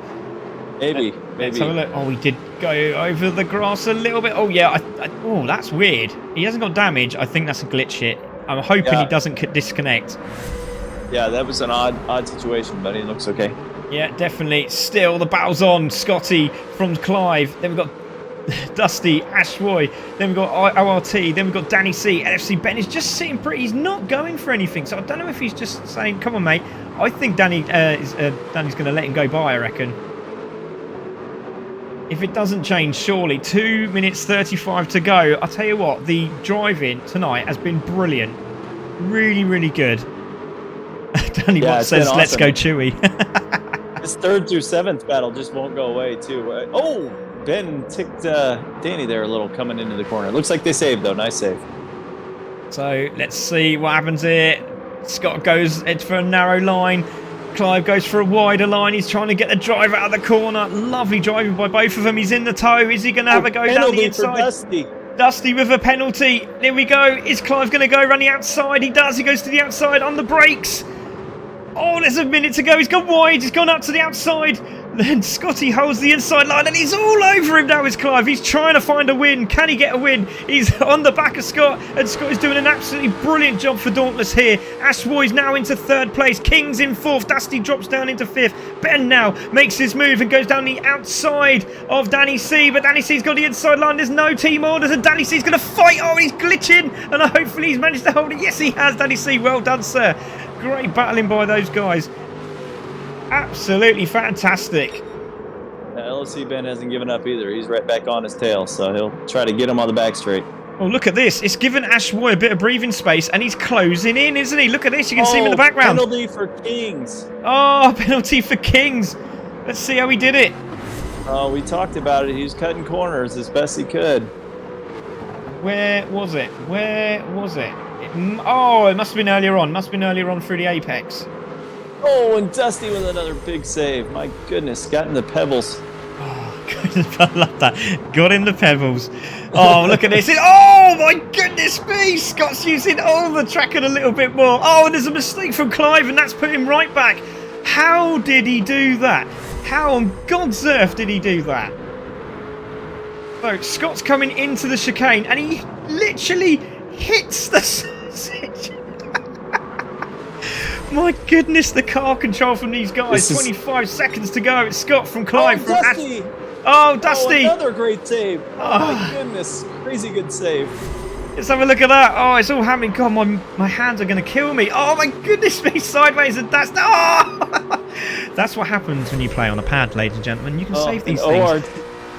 Maybe. Let's have a look. Oh, he did go over the grass a little bit. Oh, yeah. Oh, that's weird. He hasn't got damage. I think that's a glitch hit. I'm hoping he doesn't disconnect. Yeah, that was an odd situation, but he looks okay. Yeah, definitely. Still, the battle's on. Scotty from Clive. Then we've got Dusty, Ashroy. Then we've got ORT. Then we've got Danny C. LFC Ben is just sitting pretty. He's not going for anything. So I don't know if he's just saying, come on, mate. I think Danny's going to let him go by, I reckon. If it doesn't change, surely. 2 minutes 35 to go. I'll tell you what, the driving tonight has been brilliant. Really, really good. Danny Watt says, awesome. Let's go Chewy. This 3rd through 7th battle just won't go away, too. Oh, Ben ticked Danny there a little coming into the corner. Looks like they saved, though. Nice save. So let's see what happens here. Scott goes for a narrow line. Clive goes for a wider line. He's trying to get the drive out of the corner. Lovely driving by both of them. He's in the toe. Is he going to have a go down the inside? Dusty. Dusty with a penalty. There we go. Is Clive going to go around the outside? He does. He goes to the outside on the brakes. Oh, there's a minute to go. He's gone wide. He's gone up to the outside. Then Scotty holds the inside line and he's all over him now, is Clive. He's trying to find a win. Can he get a win? He's on the back of Scott, and Scott is doing an absolutely brilliant job for Dauntless here. Ashboy's now into 3rd place. King's in 4th. Dusty drops down into 5th. Ben now makes his move and goes down the outside of Danny C, but Danny C's got the inside line. There's no team orders and Danny C's going to fight. Oh, he's glitching, and hopefully he's managed to hold it. Yes, he has, Danny C. Well done, sir. Great battling by those guys. Absolutely fantastic. LFC Ben hasn't given up either. He's right back on his tail, so he'll try to get him on the back straight. Oh, look at this. It's given Ashboy a bit of breathing space, and he's closing in, isn't he? Look at this. You can see him in the background. Penalty for Kings. Oh, penalty for Kings. Let's see how he did it. Oh, we talked about it. He was cutting corners as best he could. Where was it? Oh, it must have been earlier on. Must have been earlier on through the apex. Oh, and Dusty with another big save. My goodness, got in the pebbles. Oh, goodness, I love that. Got in the pebbles. Oh, look at this. Oh, my goodness me. Scott's using all the track and a little bit more. Oh, and there's a mistake from Clive, and that's put him right back. How did he do that? How on God's earth did he do that? So, Scott's coming into the chicane, and he literally hits the sausage. My goodness, the car control from these guys. 25 seconds to go. It's Scott from Clive. Oh, Dusty! Dusty! Oh, another great save. Oh, my goodness. Crazy good save. Let's have a look at that. Oh, it's all happening. God, my hands are going to kill me. Oh, my goodness me. Sideways and that's... Oh! That's what happens when you play on a pad, ladies and gentlemen. You can save these things.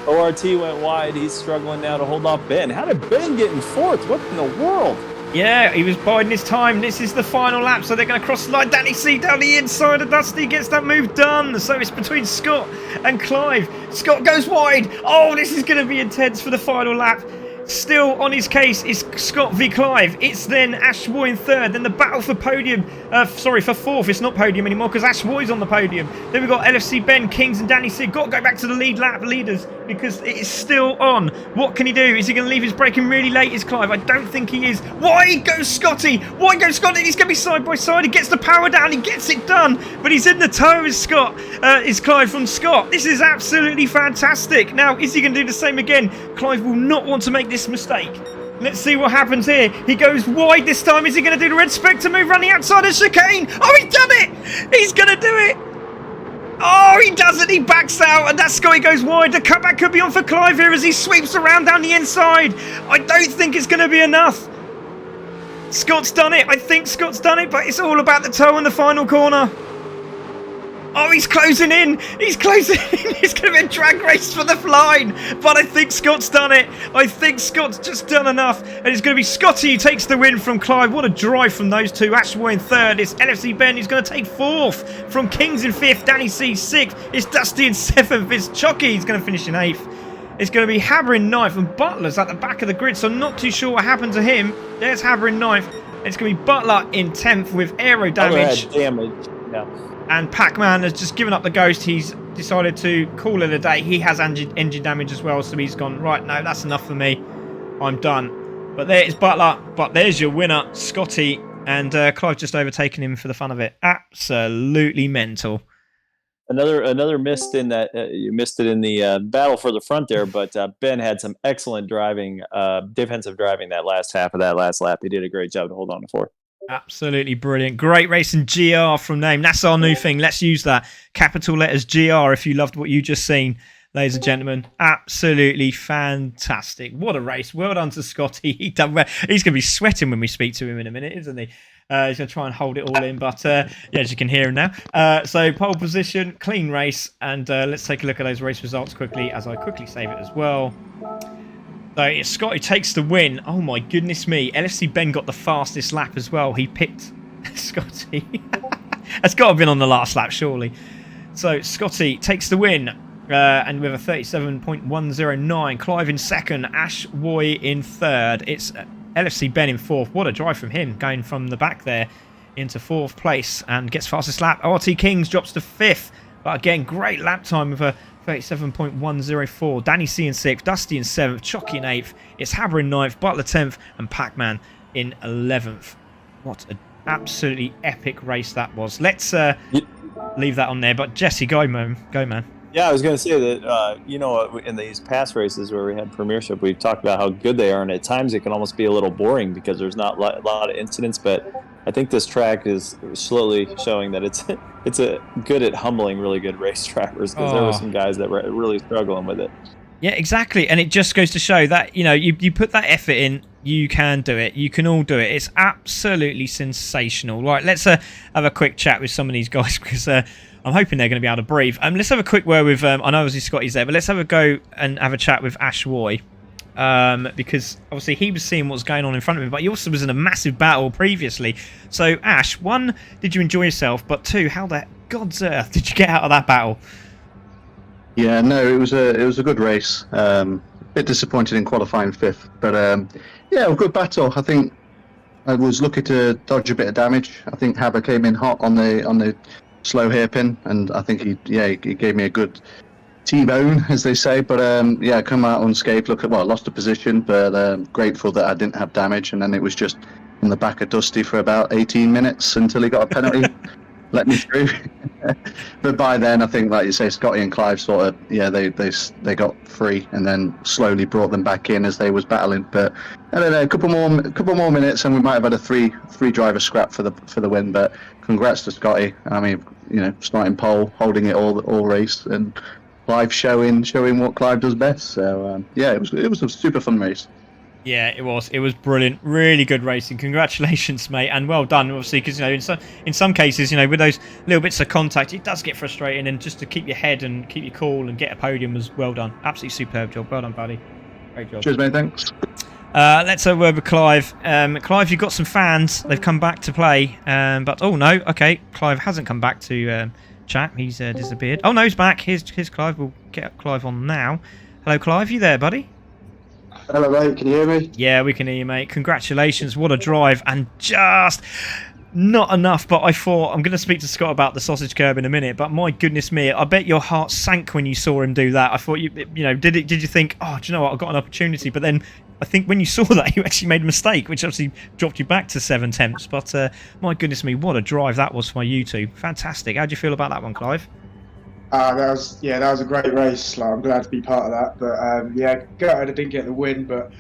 ORT went wide. He's struggling now to hold off Ben. How did Ben get in 4th? What in the world? Yeah, he was biding his time. This is the final lap, so they're going to cross the line. Danny C down the inside of Dusty gets that move done. So it's between Scott and Clive. Scott goes wide. Oh, this is going to be intense for the final lap. Still on his case is Scott v Clive. It's then Ash Boy in third. Then the battle for podium. Sorry, for fourth. It's not podium anymore because Ash Boy's on the podium. Then we've got LFC Ben, Kings and Danny C. Got to go back to the lead lap leaders because it is still on. What can he do? Is he going to leave his braking really late? Is Clive? I don't think he is. Why goes Scotty? Why goes Scotty? He's going to be side by side. He gets the power down. He gets it done. But he's in the toe as Scott. Is Clive from Scott. This is absolutely fantastic. Now, is he going to do the same again? Clive will not want to make this mistake. Let's see what happens here. He goes wide this time. Is he going to do the red spectre move running outside of chicane? Oh, he's done it! He's going to do it! Oh, he doesn't. He backs out, and that Scotty goes wide. The cutback could be on for Clive here as he sweeps around down the inside. I don't think it's going to be enough. Scott's done it. I think Scott's done it, but it's all about the toe in the final corner. Oh, he's closing in. He's closing in. It's going to be a drag race for the line. But I think Scott's done it. I think Scott's just done enough. And it's going to be Scotty who takes the win from Clive. What a drive from those two. Ashboy in third. It's LFC Ben who's going to take fourth. From Kings in fifth. Danny C sixth. It's Dusty in seventh. It's Chucky who's going to finish in eighth. It's going to be Haber in ninth. And Butler's at the back of the grid. So I'm not too sure what happened to him. There's Haber in ninth. It's going to be Butler in 10th with aero damage. Yeah. And Pac-Man has just given up the ghost. He's decided to call it a day. He has engine damage as well, so he's gone, right, no, that's enough for me. I'm done. But there's Butler. But there's your winner, Scotty. And Clive just overtaken him for the fun of it. Absolutely mental. Another missed in that you missed it in the battle for the front there, but Ben had some excellent driving, defensive driving that last half of that last lap. He did a great job to hold on to fourth. Absolutely brilliant. Great racing GR from name. That's our new thing. Let's use that. Capital letters GR if you loved what you just seen, ladies and gentlemen. Absolutely fantastic. What a race. Well done to Scotty. He's going to be sweating when we speak to him in a minute, isn't he? He's going to try and hold it all in, but yeah, as you can hear him now. So pole position, clean race, and let's take a look at those race results quickly as I quickly save it as well. So it's Scott who takes the win. Oh my goodness me. LFC Ben got the fastest lap as well. He picked Scotty. That's got to have been on the last lap, surely. So Scotty takes the win. And with a 37.109. Clive in second. Ash Woy in third. It's LFC Ben in fourth. What a drive from him. Going from the back there into fourth place. And gets fastest lap. RT Kings drops to fifth. But again, great lap time with a 37.104. Danny C in 6th, Dusty in 7th, Chucky in 8th. It's Haber in 9th, Butler 10th, and Pac-Man in 11th. What an absolutely epic race that was. Let's leave that on there. But Jesse, go man. Yeah, I was going to say that, in these past races where we had Premiership, we've talked about how good they are, and at times it can almost be a little boring because there's not a lot of incidents, but I think this track is slowly showing that it's a good at humbling really good race drivers because there were some guys that were really struggling with it. Yeah, exactly. And it just goes to show that, you put that effort in, you can do it. You can all do it. It's absolutely sensational. Right, let's have a quick chat with some of these guys because I'm hoping they're going to be able to breathe. Let's have a quick word with, I know obviously Scotty's there, but let's have a go and have a chat with Ash Woy. Because obviously he was seeing what's going on in front of him, but he also was in a massive battle previously. So Ash, 1, did you enjoy yourself? But 2, how the God's earth did you get out of that battle? Yeah, no, it was a good race. Bit disappointed in qualifying 5th, but yeah, a good battle. I think I was lucky to dodge a bit of damage. I think Haber came in hot on the slow hairpin, and I think he gave me a good T-bone, as they say. But yeah, come out unscathed. Lost a position, but grateful that I didn't have damage. And then it was just on the back of Dusty for about 18 minutes until he got a penalty. Let me through. But by then, I think, like you say, Scotty and Clive sort of, they got free and then slowly brought them back in as they was battling. But I don't know, a couple more minutes, and we might have had a three driver scrap for the win. But congrats to Scotty. I mean, starting pole, holding it all race, and Clive showing what Clive does best. So yeah, it was a super fun race. Yeah, it was brilliant. Really good racing. Congratulations, mate, and well done. Obviously, because in some cases, with those little bits of contact, it does get frustrating. And just to keep your head and keep your cool and get a podium was well done. Absolutely superb job. Well done, buddy. Great job. Cheers, mate. Thanks. Let's have a word with Clive. Clive, you've got some fans. They've come back to play. But oh no, okay, Clive hasn't come back to chat. He's disappeared. Oh no, he's back. Here's Clive. We'll get Clive on now. Hello, Clive. You there, buddy? Hello, mate. Can you hear me? Yeah, we can hear you, mate. Congratulations. What a drive. And just not enough, but I thought I'm going to speak to Scott about the sausage curb in a minute, but my goodness me, I bet your heart sank when you saw him do that. I thought, you know, did you think, oh, do you know what, I've got an opportunity? But then I think when you saw that, you actually made a mistake, which obviously dropped you back to 7 tenths. But my goodness me, what a drive that was for you two. Fantastic. How do you feel about that one, Clive? That was a great race. Like, I'm glad to be part of that. But yeah, gutted I didn't get the win. But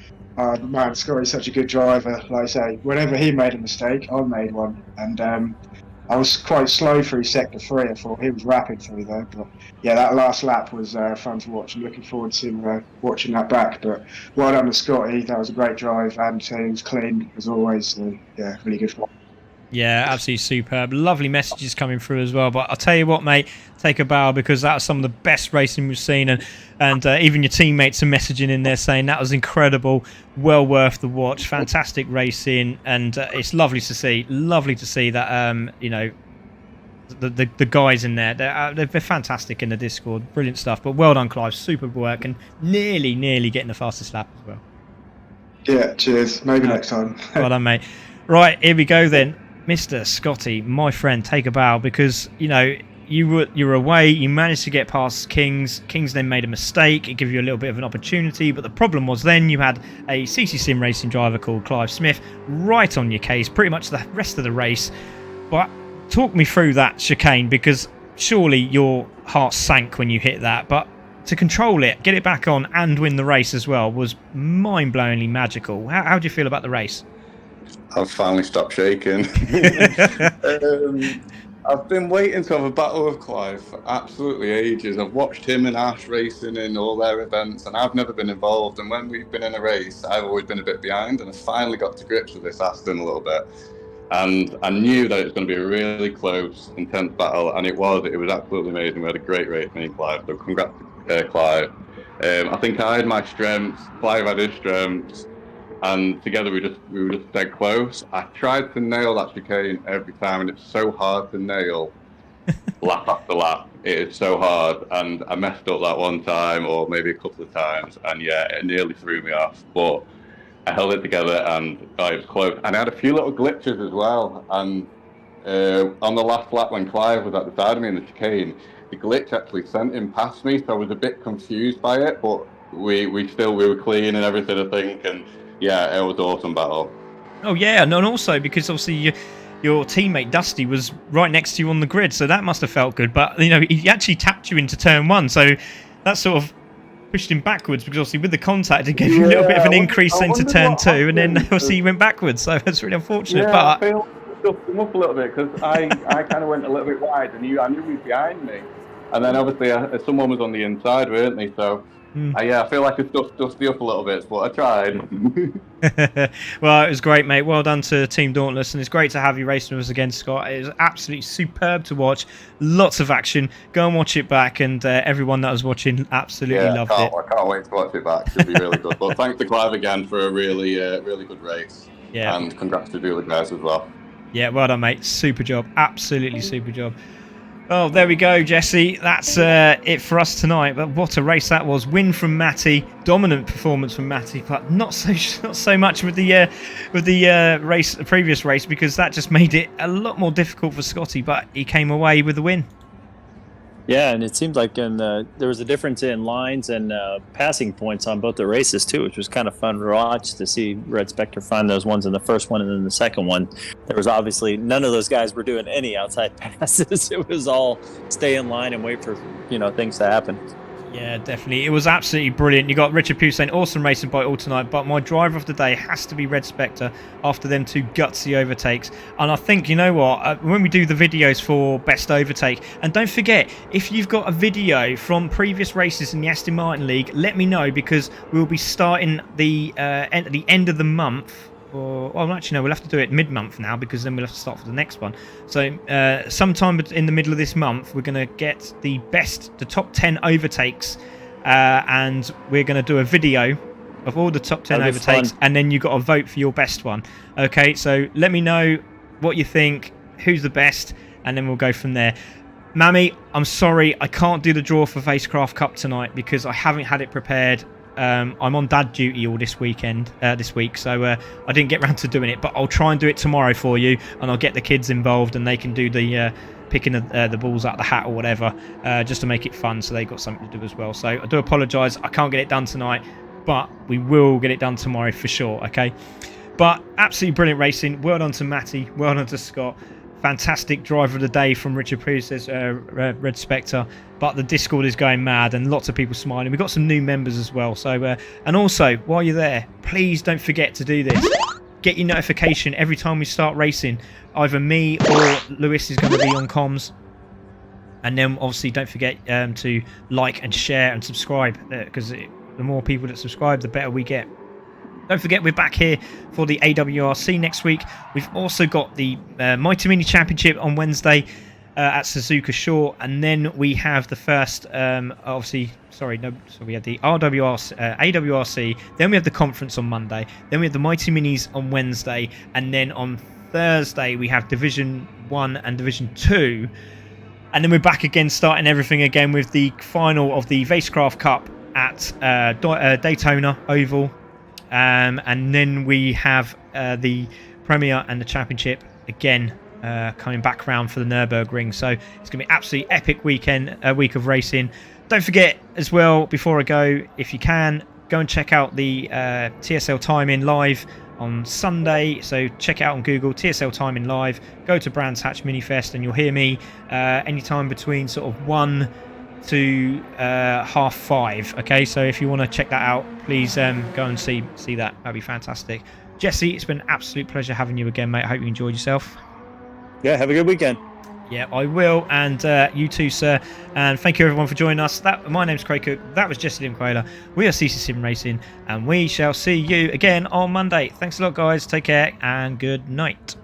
man, Scotty's such a good driver. Like I say, whenever he made a mistake, I made one. And I was quite slow through sector 3. I thought he was rapid through there. But yeah, that last lap was fun to watch. I'm looking forward to watching that back. But well done to Scotty. That was a great drive, and he was clean as always. So yeah, really good fun. Yeah, absolutely superb. Lovely messages coming through as well. But I'll tell you what, mate, take a bow, because that was some of the best racing we've seen. And even your teammates are messaging in there saying that was incredible, well worth the watch, fantastic racing. And it's lovely to see. Lovely to see that, you know, the guys in there, they're fantastic in the Discord. Brilliant stuff. But well done, Clive. Super work. And nearly getting the fastest lap as well. Yeah, cheers. Maybe next time. Well done, mate. Right, here we go then. Mr. Scotty, my friend, take a bow, because, you know, you were away, you managed to get past Kings. Kings then made a mistake. It gave you a little bit of an opportunity, but the problem was then you had a CC Sim racing driver called Clive Smith right on your case pretty much the rest of the race. But talk me through that chicane, because surely your heart sank when you hit that, but to control it, get it back on and win the race as well was mind-blowingly magical. How do you feel about the race? I've finally stopped shaking. I've been waiting to have a battle with Clive for absolutely ages. I've watched him and Ash racing in all their events, and I've never been involved. And when we've been in a race, I've always been a bit behind, and I finally got to grips with this ASTON a little bit. And I knew that it was going to be a really close, intense battle, and it was. It was absolutely amazing. We had a great race, me and Clive. So congrats, Clive. I think I had my strengths, Clive had his strengths, and together we were just dead close. I tried to nail that chicane every time, and it's so hard to nail lap after lap. It is so hard, and I messed up that one time, or maybe a couple of times, and yeah, it nearly threw me off. But I held it together, and it was close. And I had a few little glitches as well. And on the last lap, when Clive was at the side of me in the chicane, the glitch actually sent him past me, so I was a bit confused by it. But we were clean and everything, I think, and yeah, it was an awesome battle. Oh yeah, and also because obviously your teammate Dusty was right next to you on the grid, so that must have felt good. But you know, he actually tapped you into turn 1, so that sort of pushed him backwards, because obviously with the contact it gave you a little bit of an increase into turn 2, and then obviously he went backwards, so it's really unfortunate. But I feel stuffed him up a little bit, because I kind of went a little bit wide, and I knew he was behind me, and then obviously someone was on the inside, weren't they? So I feel like I stuffed Dusty up a little bit, but I tried. Well, it was great, mate. Well done to Team Dauntless, and it's great to have you racing with us again, Scott. It was absolutely superb to watch. Lots of action. Go and watch it back, and everyone that was watching absolutely loved it. I can't wait to watch it back. It should be really good. But thanks to Clive again for a really good race. Yeah. And congrats to the other guys as well. Yeah, well done, mate. Super job. Absolutely super job. Oh, there we go, Jesse. That's it for us tonight. But what a race that was! Win from Matty, dominant performance from Matty, but not so much with the previous race, because that just made it a lot more difficult for Scotty. But he came away with the win. Yeah, and it seemed like there was a difference in lines and passing points on both the races too, which was kind of fun to watch, to see Red Spectre find those ones in the first one and then the second one. There was obviously none of those guys were doing any outside passes. It was all stay in line and wait for things to happen. Yeah, definitely. It was absolutely brilliant. You got Richard Pugh saying, awesome racing by all tonight, but my driver of the day has to be Red Spectre after them 2 gutsy overtakes. And I think, you know what, when we do the videos for Best Overtake, and don't forget, if you've got a video from previous races in the Aston Martin League, let me know, because we'll be starting at the end of the month. Well, actually, no, we'll have to do it mid-month now, because then we'll have to start for the next one. So sometime in the middle of this month, we're going to get the top 10 overtakes, and we're going to do a video of all the top 10 overtakes, and then you've got to vote for your best one. Okay, so let me know what you think, who's the best, and then we'll go from there. Mammy, I'm sorry, I can't do the draw for Vacecraft Cup tonight, because I haven't had it prepared. I'm on dad duty all this week, so I didn't get round to doing it, but I'll try and do it tomorrow for you, and I'll get the kids involved, and they can do the picking the balls out of the hat or whatever, just to make it fun, so they've got something to do as well. So I do apologise, I can't get it done tonight, but we will get it done tomorrow for sure, okay? But absolutely brilliant racing. Well done to Matty, well done to Scott. Fantastic driver of the day from Richard Pruce, says Red Spectre. But the Discord is going mad and lots of people smiling. We've got some new members as well. So, and also, while you're there, please don't forget to do this. Get your notification every time we start racing. Either me or Lewis is going to be on comms. And then, obviously, don't forget to like and share and subscribe. Because the more people that subscribe, the better we get. Don't forget, we're back here for the AWRC next week. We've also got the Mighty Mini Championship on Wednesday at Suzuka Shore. And then we have the first, we had the AWRC. Then we have the conference on Monday. Then we have the Mighty Minis on Wednesday. And then on Thursday, we have Division 1 and Division 2. And then we're back again, starting everything again with the final of the Vacecraft Cup at Daytona Oval. And then we have the Premier and the Championship again coming back around for the Nürburgring. So it's going to be an absolutely epic week of racing. Don't forget as well, before I go, if you can, go and check out the TSL Time-In Live on Sunday. So check it out on Google, TSL Time-In Live. Go to Brands Hatch Minifest and you'll hear me anytime between sort of 1 to 5:30. Okay, so if you want to check that out, please go and see that. That'd be fantastic. Jesse, it's been an absolute pleasure having you again, mate. I hope you enjoyed yourself. Yeah, have a good weekend. Yeah, I will, and you too, sir. And thank you everyone for joining us. My name's Craig Cook. That was Jesse Dimqualer. We are CC Sim Racing, and we shall see you again on Monday. Thanks a lot, guys. Take care and good night.